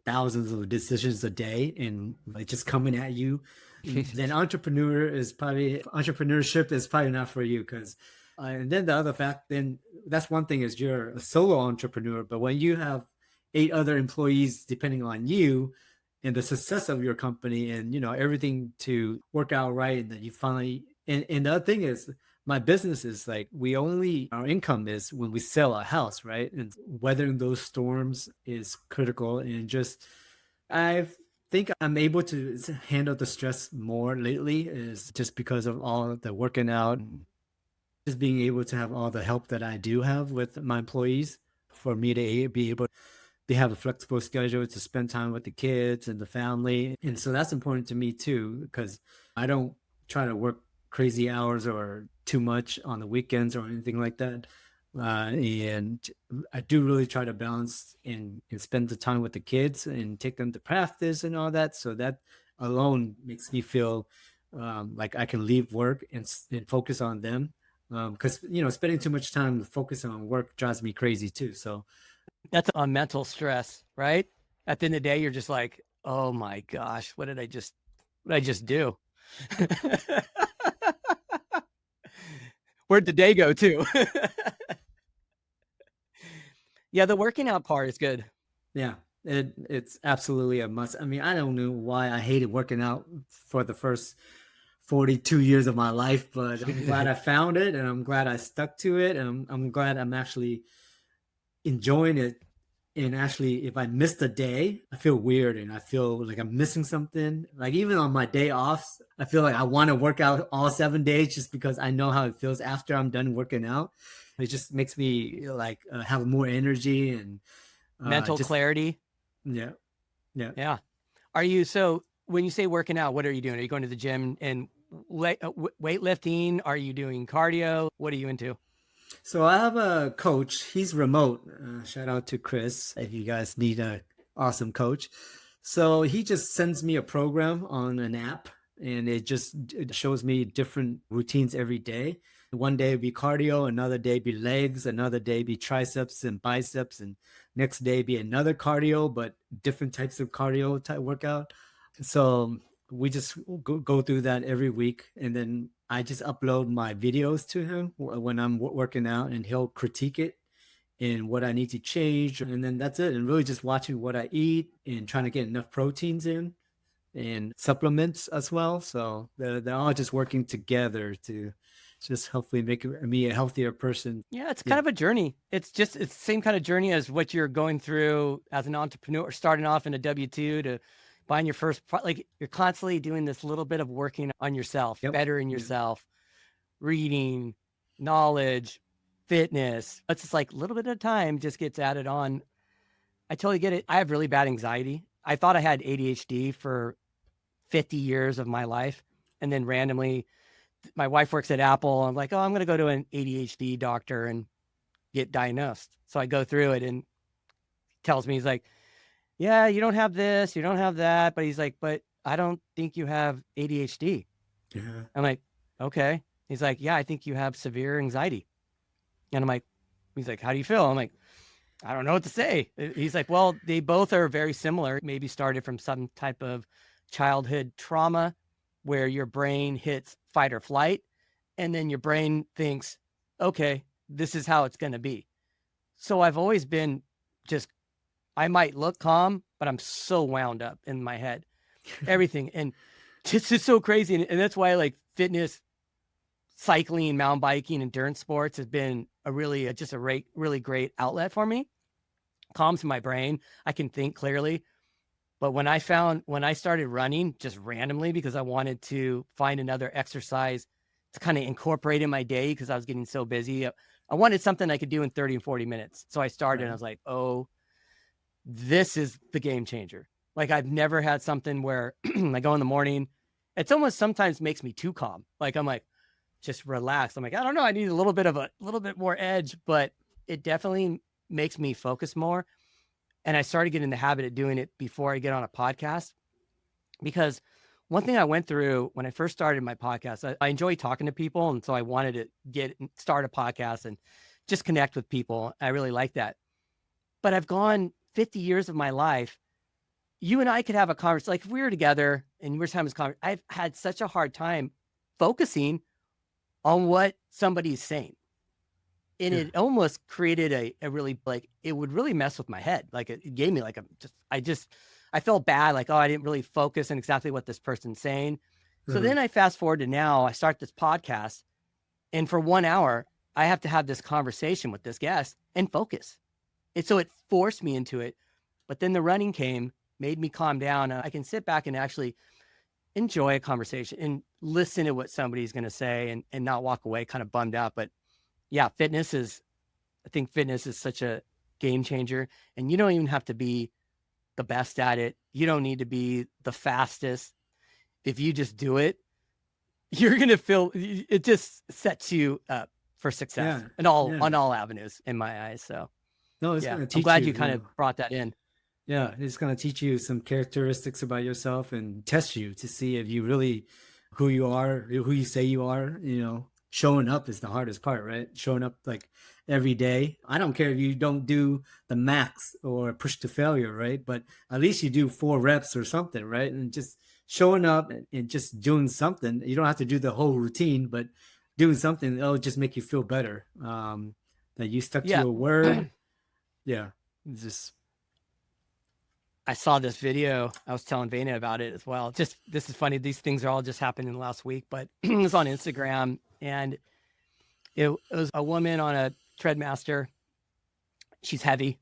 thousands of decisions a day and like just coming at you, then entrepreneurship is probably not for you because and then the other fact, then that's one thing is you're a solo entrepreneur, but when you have 8 other employees depending on you and the success of your company and everything to work out right, and then you finally and the other thing is my business is like our income is when we sell a house, right? And weathering those storms is critical. And just I think I'm able to handle the stress more lately is just because of all the working out, just being able to have all the help that I do have with my employees for me to be able to have a flexible schedule to spend time with the kids and the family. And so that's important to me too, because I don't try to work crazy hours or too much on the weekends or anything like that. And I do really try to balance and spend the time with the kids and take them to practice and all that. So that alone makes me feel like I can leave work and focus on them. Because spending too much time focusing on work drives me crazy too. So That's on mental stress, right? At the end of the day, you're just like, oh my gosh, what did I just do? Where'd the day go to? Yeah, the working out part is good. yeah, it's absolutely a must. I mean, I don't know why I hated working out for the first 42 years of my life, but I'm glad I found it and I'm glad I stuck to it. And I'm glad I'm actually enjoying it. And actually, if I missed a day, I feel weird and I feel like I'm missing something. Like even on my day off, I feel like I want to work out all 7 days just because I know how it feels after I'm done working out. It just makes me like have more energy and Mental just clarity. yeah, yeah. Yeah. So when you say working out, what are you doing? Are you going to the gym and weightlifting? Are you doing cardio? What are you into? So I have a coach. He's remote. Shout out to Chris if you guys need a awesome coach. So he just sends me a program on an app, and it shows me different routines every day. One day be cardio, another day be legs, another day be triceps and biceps, and next day be another cardio, but different types of cardio type workout. So we just go through that every week, and then I just upload my videos to him when I'm working out, and he'll critique it and what I need to change, and then that's it. And really just watching what I eat and trying to get enough proteins in and supplements as well. So they're all just working together to just hopefully make me a healthier person. Yeah, it's kind Yeah. of a journey. It's the same kind of journey as what you're going through as an entrepreneur, starting off in a W-2 to buying your first like you're constantly doing this little bit of working on yourself, Yep. bettering Yeah. yourself, reading, knowledge, fitness. It's just like a little bit at a time just gets added on. I totally get it. I have really bad anxiety. I thought I had ADHD for 50 years of my life. And then randomly, my wife works at Apple. I'm like, oh, I'm going to go to an ADHD doctor and get diagnosed. So I go through it and tells me, he's like, yeah, you don't have this, you don't have that. But he's like, but I don't think you have ADHD. Yeah. I'm like, okay. He's like, yeah, I think you have severe anxiety. And I'm like, he's like, how do you feel? I'm like, I don't know what to say. He's like, well, they both are very similar. Maybe started from some type of childhood trauma where your brain hits fight or flight. And then your brain thinks, okay, this is how it's going to be. So I've always been just, I might look calm, but I'm so wound up in my head, everything. And it's so crazy. And that's why like fitness, cycling, mountain biking, endurance sports has been really great outlet for me. Calms my brain. I can think clearly. But when I started running just randomly because I wanted to find another exercise to kind of incorporate in my day because I was getting so busy, I wanted something I could do in 30 and 40 minutes. So I started and I was like, oh, this is the game changer. Like I've never had something where I go in the morning. It's almost sometimes makes me too calm. Like I'm like, just relax. I'm like, I don't know. I need a little bit more edge, but it definitely makes me focus more. And I started getting in the habit of doing it before I get on a podcast, because one thing I went through when I first started my podcast, I enjoy talking to people. And so I wanted to start a podcast and just connect with people. I really like that. But I've gone 50 years of my life. You and I could have a conversation. Like if we were together and we're having this conversation, I've had such a hard time focusing on what somebody's saying. And it almost created a really, like, it would really mess with my head. Like it gave me like I felt bad. Like, oh, I didn't really focus on exactly what this person's saying. So then I fast forward to now, I start this podcast, and for 1 hour, I have to have this conversation with this guest and focus. And so it forced me into it. But then the running came, made me calm down. I can sit back and actually enjoy a conversation and listen to what somebody's going to say and not walk away kind of bummed out. But yeah, I think fitness is such a game changer, and you don't even have to be the best at it. You don't need to be the fastest. If you just do it, you're going to feel, it just sets you up for success on all avenues in my eyes. So no, it's gonna I'm teach glad you, you kind of brought that in. Yeah, it's gonna teach you some characteristics about yourself and test you to see if you really who you are, who you say you are. Showing up is the hardest part, right? Showing up like every day. I don't care if you don't do the max or push to failure, right? But at least you do 4 reps or something, right? And just showing up and just doing something. You don't have to do the whole routine, but doing something, it'll just make you feel better. That you stuck to Yeah. your word. Yeah. It's just I saw this video. I was telling Vena about it as well. Just, this is funny. These things are all just happening in the last week, but it was on Instagram, and it was a woman on a Treadmaster. She's heavy.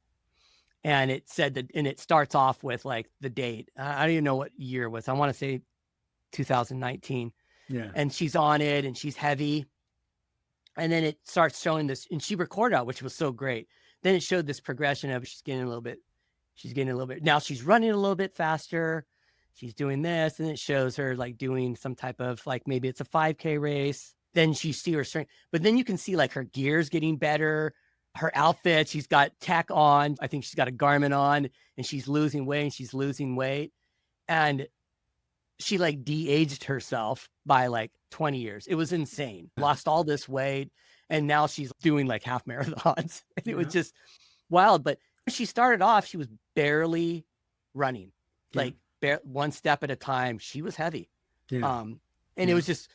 And it said that, and it starts off with like the date. I don't even know what year it was. I want to say 2019. yeah. And she's on it and she's heavy. And then it starts showing this, and she recorded out, which was so great. Then it showed this progression of she's getting a little bit. Now she's running a little bit faster. She's doing this, and it shows her like doing some type of, like, maybe it's a 5K race. Then you see her strength, but then you can see like her gears getting better. Her outfit, she's got tech on. I think she's got a Garmin on, and she's losing weight. And she like de-aged herself by like 20 years. It was insane. Lost all this weight. And now she's doing like half marathons. And it was just wild. But she started off, she was barely running, like one step at a time. She was heavy. And it was just,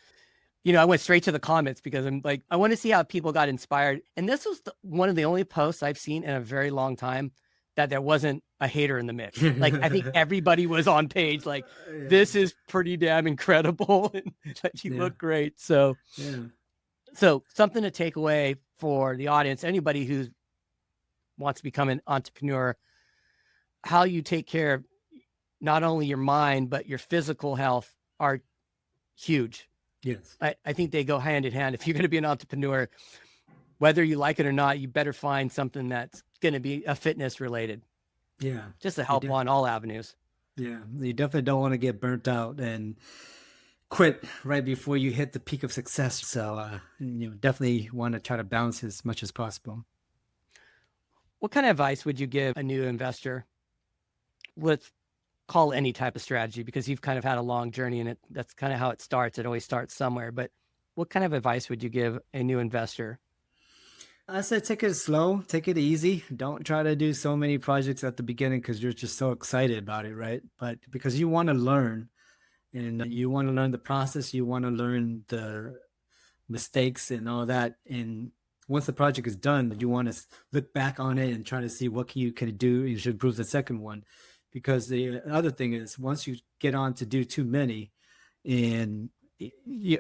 I went straight to the comments because I'm like, I want to see how people got inspired. And this was one of the only posts I've seen in a very long time that there wasn't a hater in the mix. Like, I think everybody was on page. Like, this is pretty damn incredible. And you look great. So, so something to take away for the audience, anybody who wants to become an entrepreneur, how you take care of not only your mind, but your physical health are huge. Yes. I think they go hand in hand. If you're going to be an entrepreneur, whether you like it or not, you better find something that's going to be a fitness related. Yeah. Just to help on all avenues. Yeah. You definitely don't want to get burnt out and quit right before you hit the peak of success. So, definitely want to try to balance as much as possible. What kind of advice would you give a new investor with, call any type of strategy, because you've kind of had a long journey in it? That's kind of how it starts. It always starts somewhere. But what kind of advice would you give a new investor? I said take it slow, take it easy. Don't try to do so many projects at the beginning because you're just so excited about it, right? But because you want to learn and you want to learn the process, you want to learn the mistakes and all that. And once the project is done, you want to look back on it and try to see what you can do. You should improve the second one. Because the other thing is, once you get on to do too many, and you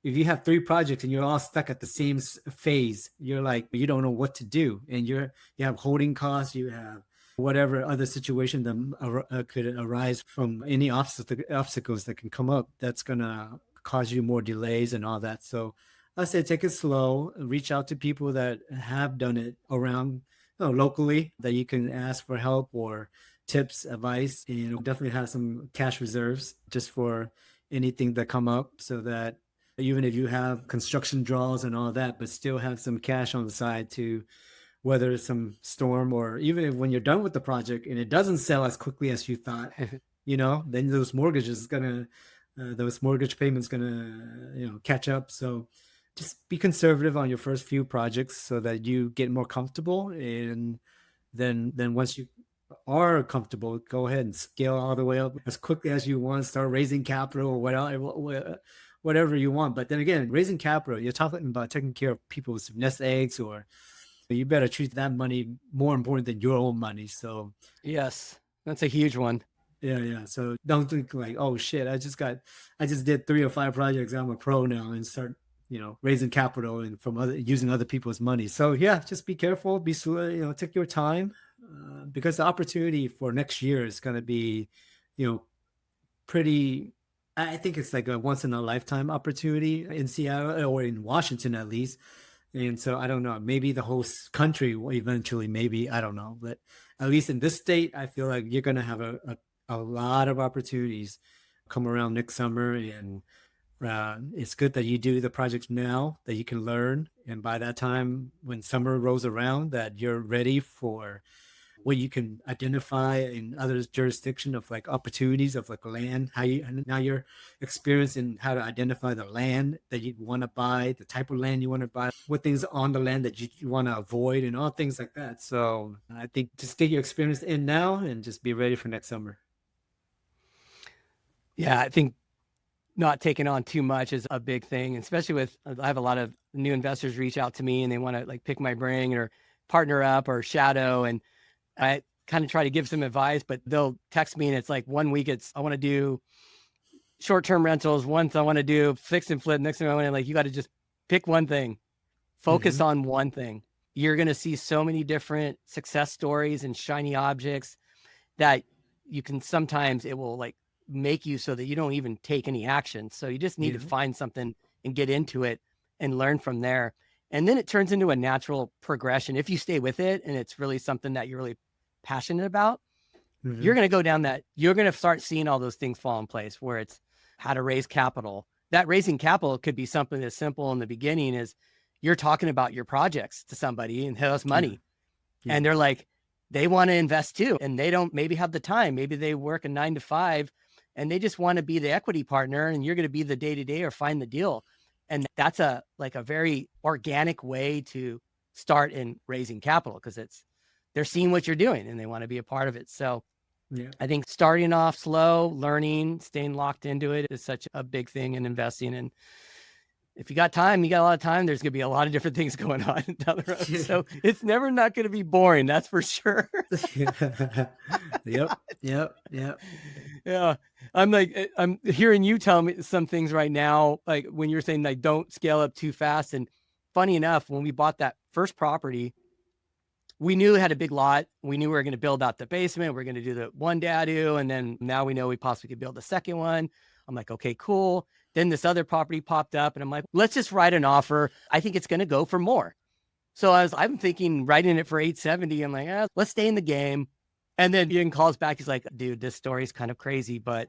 if you have three projects and you're all stuck at the same phase, you're like you don't know what to do, and you have holding costs, you have whatever other situation that could arise from any obstacles that can come up. That's gonna cause you more delays and all that. So I say take it slow, reach out to people that have done it around locally that you can ask for help or tips, advice, and definitely have some cash reserves just for anything that come up so that even if you have construction draws and all that, but still have some cash on the side to weather some storm, or even if when you're done with the project and it doesn't sell as quickly as you thought, then those mortgage payments gonna, catch up. So just be conservative on your first few projects so that you get more comfortable. And then once you are comfortable, go ahead and scale all the way up as quickly as you want, start raising capital or whatever you want. But then again, raising capital, you're talking about taking care of people's nest eggs, or you better treat that money more important than your own money. So yes, that's a huge one. yeah. So don't think like, oh shit, I just did 3 or 5 projects, I'm a pro now, and start raising capital and from using other people's money. So yeah, just be careful, be slow, take your time, because the opportunity for next year is going to be, pretty. I think it's like a once in a lifetime opportunity in Seattle or in Washington at least. And so I don't know, maybe the whole country will eventually, maybe, I don't know, but at least in this state, I feel like you're going to have a lot of opportunities come around next summer. And it's good that you do the projects now that you can learn. And by that time, when summer rolls around, that you're ready for what you can identify in other jurisdiction of like opportunities of like land, now you're experienced in how to identify the land that you want to buy, the type of land you want to buy, what things on the land that you want to avoid, and all things like that. So I think just get your experience in now and just be ready for next summer. Yeah, I think not taking on too much is a big thing, especially with, I have a lot of new investors reach out to me and they want to like pick my brain or partner up or shadow. And I kind of try to give some advice, but they'll text me and it's like 1 week I want to do short-term rentals. Once I want to do fix and flip. Next thing I want to, like, you got to just pick one thing, focus on one thing. You're going to see so many different success stories and shiny objects that you can, sometimes it will like make you so that you don't even take any action. So you just need to find something and get into it and learn from there. And then it turns into a natural progression. If you stay with it and it's really something that you're really passionate about, you're going to go down that, you're going to start seeing all those things fall in place, where it's how to raise capital. That raising capital could be something as simple in the beginning as you're talking about your projects to somebody and has money. And they're like, they want to invest too. And they don't maybe have the time. Maybe they work a 9 to 5 and they just want to be the equity partner, and you're going to be the day-to-day or find the deal. And that's a very organic way to start in raising capital, because they're seeing what you're doing and they want to be a part of it. So I think starting off slow, learning, staying locked into it is such a big thing in investing. And if you got time, you got a lot of time, there's going to be a lot of different things going on down the road. So it's never not going to be boring. That's for sure. Yep. Yeah. I'm hearing you tell me some things right now, like when you're saying like, don't scale up too fast. And funny enough, when we bought that first property, we knew it had a big lot. We knew we were going to build out the basement. We're going to do the one dadu. And then now we know we possibly could build a second one. I'm like, okay, cool. Then this other property popped up and I'm like, let's just write an offer. I think it's going to go for more. So I'm thinking writing it for 870. I'm like, let's stay in the game. And then Ian calls back. He's like, dude, this story is kind of crazy, but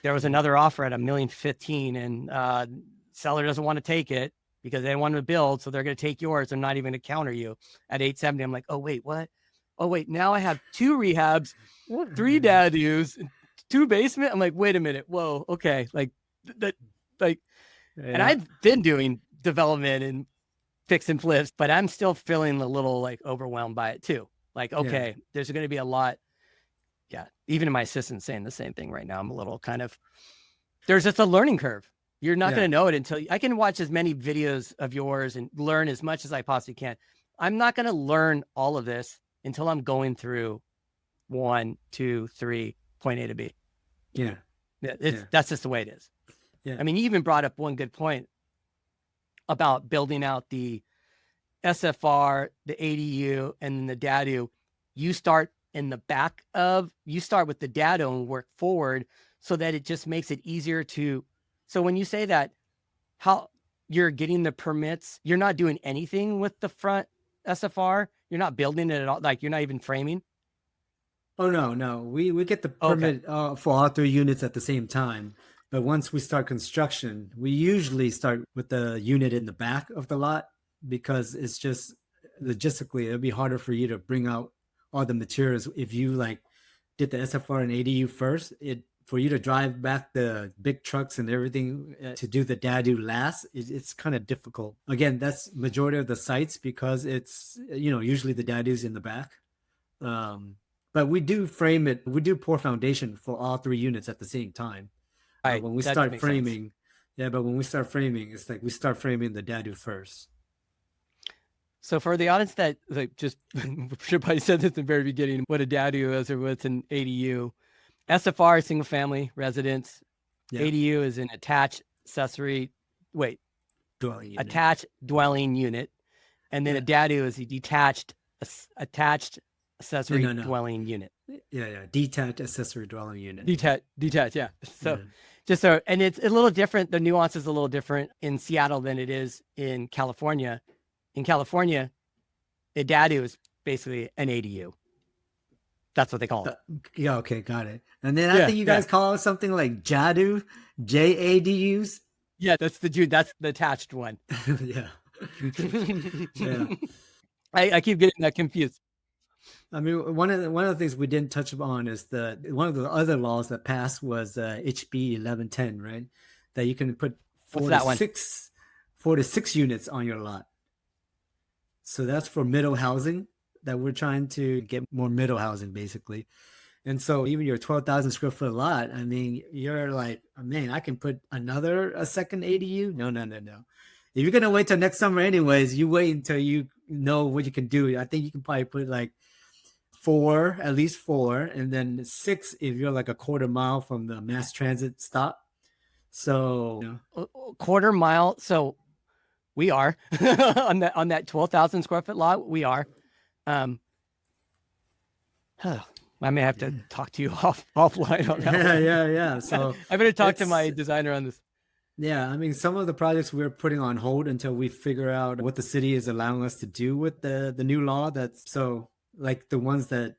there was another offer at $1,015,000 and seller doesn't want to take it because they want to build. So they're going to take yours. They're not even going to counter you at 870. I'm like, oh, wait, what? Oh, wait, now I have 2 rehabs, 3 dadus, 2 basement. I'm like, wait a minute. Whoa. Okay. Like that, and I've been doing development and fix and flips, but I'm still feeling a little like overwhelmed by it too. Like, okay, Yeah. there's going to be a lot. Yeah. Even my assistant's saying the same thing right now. I'm a little kind of, there's just a learning curve. You're not going to know it until I can watch as many videos of yours and learn as much as I possibly can. I'm not going to learn all of this until I'm going through 1, 2, 3, point A to B. Yeah. That's just the way it is. Yeah. I mean, you even brought up one good point about building out the SFR, the ADU, and then the DADU. You start in the back of, you start with the DADU and work forward so that it just makes it easier to, so when you say that, how you're getting the permits, you're not doing anything with the front SFR, you're not building it at all, like you're not even framing? Oh no. We get the Okay. permit for all 3 units at the same time. But once we start construction, we usually start with the unit in the back of the lot because it's just logistically it'll be harder for you to bring out all the materials if you like did the SFR and ADU first. It for you to drive back the big trucks and everything to do the DADU last, it's kind of difficult. Again, that's majority of the sites because it's usually the DADU's in the back. But we do frame it. We do pour foundation for all 3 units at the same time. Right. When we That start makes sense. framing, yeah, but when we start framing, it's like we start framing the DADU first. So for the audience that like just should probably said this at the very beginning, what a DADU is or what's an ADU. SFR is single family residence. Yeah. ADU is an attached accessory, Dwelling unit. attached dwelling unit. And then a DADU is a detached accessory dwelling unit. Yeah. Detached accessory dwelling unit. Detached, yeah. So just so, and it's a little different. The nuance is a little different in Seattle than it is in California. In California, a DADU is basically an ADU. That's what they call it. Yeah, okay, got it. And then I think you guys call it something like JADU, JADUs. Yeah, that's the attached one. Yeah. Yeah. I keep getting that confused. I mean, one of the things we didn't touch upon is one of the other laws that passed was HB 1110, right? That you can put 4 to 6 units on your lot. So that's for middle housing, that we're trying to get more middle housing, basically. And so even your 12,000 square foot lot, I mean, you're like, oh, man, I can put a second ADU? No. If you're going to wait till next summer anyways, you wait until you know what you can do. I think you can probably put like 4, at least 4, and then 6 if you're like a quarter mile from the mass transit stop. So quarter mile. So we are on that 12,000 square foot lot. We are. I may have to talk to you offline on that. Yeah. So I better talk to my designer on this. Yeah, I mean, some of the projects we're putting on hold until we figure out what the city is allowing us to do with the new law. That's so like the ones that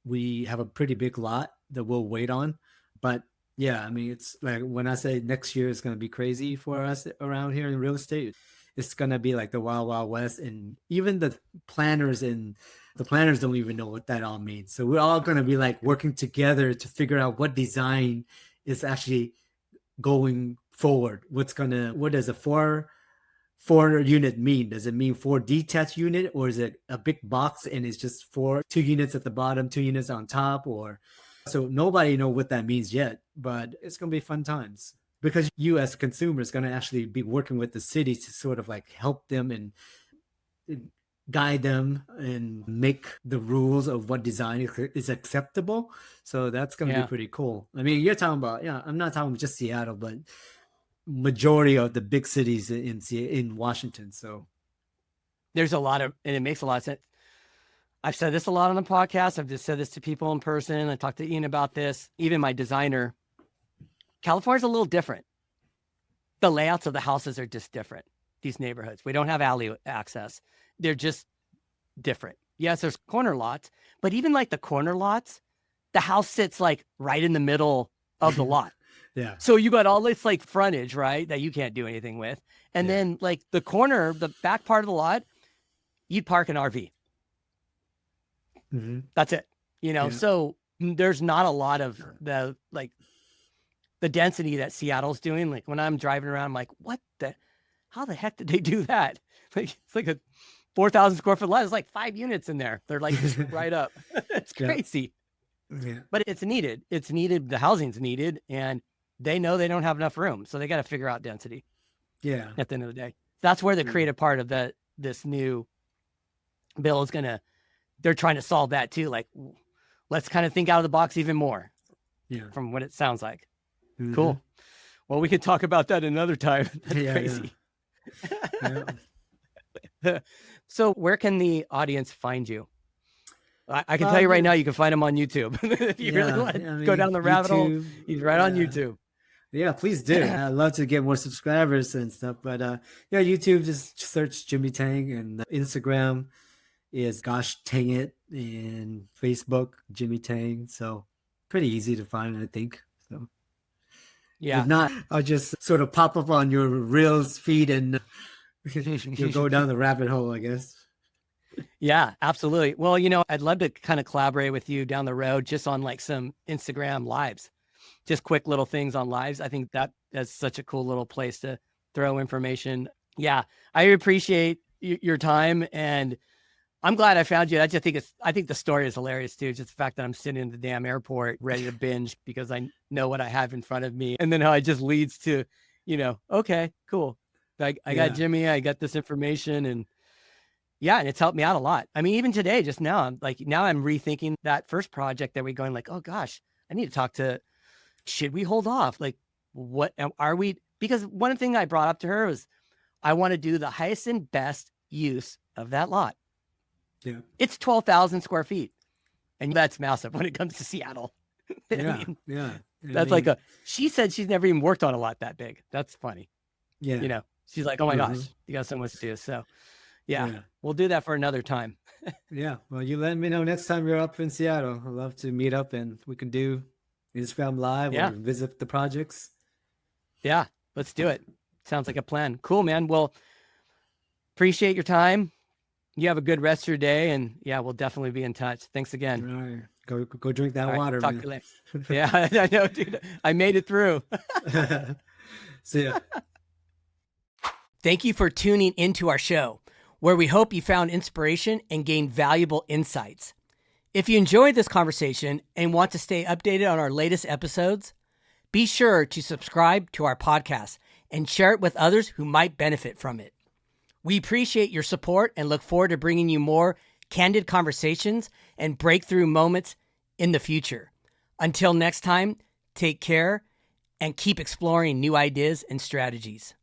we have a pretty big lot that we'll wait on. But yeah, I mean, it's like when I say next year is going to be crazy for us around here in real estate, it's going to be like the wild, wild west. And even the planners don't even know what that all means. So we're all going to be like working together to figure out what design is actually going forward. What does a 4 unit mean? Does it mean 4 detached unit, or is it a big box and it's just 2 units at the bottom, 2 units on top? Or so nobody know what that means yet, but it's gonna be fun times because you as a consumer is gonna actually be working with the city to sort of like help them and guide them and make the rules of what design is acceptable. So that's going to be pretty cool. I mean, you're talking about, I'm not talking just Seattle, but majority of the big cities in Washington. So there's a lot of, and it makes a lot of sense. I've said this a lot on the podcast. I've just said this to people in person. I talked to Ian about this, even my designer. California's a little different. The layouts of the houses are just different. These neighborhoods, we don't have alley access. They're just different. Yes, there's corner lots, but even like the corner lots, the house sits like right in the middle of the lot. Yeah. So you got all this like frontage, right, that you can't do anything with. And then like the corner, the back part of the lot, you'd park an RV. Mm-hmm. That's it. So there's not a lot of the density that Seattle's doing. Like when I'm driving around, I'm like, how the heck did they do that? Like, it's like a 4,000 square foot lot. There's like 5 units in there. They're like just right up. It's crazy. Yeah. But it's needed. It's needed. The housing's needed. And they know they don't have enough room. So they got to figure out density. Yeah. At the end of the day. That's where the creative part of this new bill is they're trying to solve that too. Like, let's kind of think out of the box even more. Yeah. From what it sounds like. Cool. Well, we could talk about that another time. That's crazy. Yeah. So where can the audience find you? I can tell you right now, you can find him on YouTube. If you really want to go down the rabbit hole, he's right on YouTube. Yeah, please do. I'd love to get more subscribers and stuff. But YouTube, just search Jimmy Tang, and Instagram is Gosh Tang It, and Facebook, Jimmy Tang. So pretty easy to find, I think. So if not, I'll just sort of pop up on your Reels feed and you'll go down the rabbit hole, I guess. Yeah, absolutely. Well, I'd love to kind of collaborate with you down the road just on like some Instagram lives, just quick little things on lives. I think that's such a cool little place to throw information. Yeah, I appreciate your time, and I'm glad I found you. I think the story is hilarious too. Just the fact that I'm sitting in the damn airport ready to binge because I know what I have in front of me, and then how it just leads to, okay, cool. I got Jimmy, I got this information, and it's helped me out a lot. I mean, even today, just now, I'm rethinking that first project that we're going like, oh gosh, I need to talk to, should we hold off? Like, what are we? Because one thing I brought up to her was, I want to do the highest and best use of that lot. Yeah. It's 12,000 square feet. And that's massive when it comes to Seattle. That's she said she's never even worked on a lot that big. That's funny. Yeah. She's like, oh my gosh, you got so much to do. So we'll do that for another time. Yeah. Well, you let me know next time you're up in Seattle. I'd love to meet up and we can do Instagram Live or visit the projects. Yeah. Let's do it. Sounds like a plan. Cool, man. Well, appreciate your time. You have a good rest of your day, and we'll definitely be in touch. Thanks again. All right. Go drink that water, talk man. To you later. Yeah, I know, dude. I made it through. See ya. Thank you for tuning into our show, where we hope you found inspiration and gained valuable insights. If you enjoyed this conversation and want to stay updated on our latest episodes, be sure to subscribe to our podcast and share it with others who might benefit from it. We appreciate your support and look forward to bringing you more candid conversations and breakthrough moments in the future. Until next time, take care and keep exploring new ideas and strategies.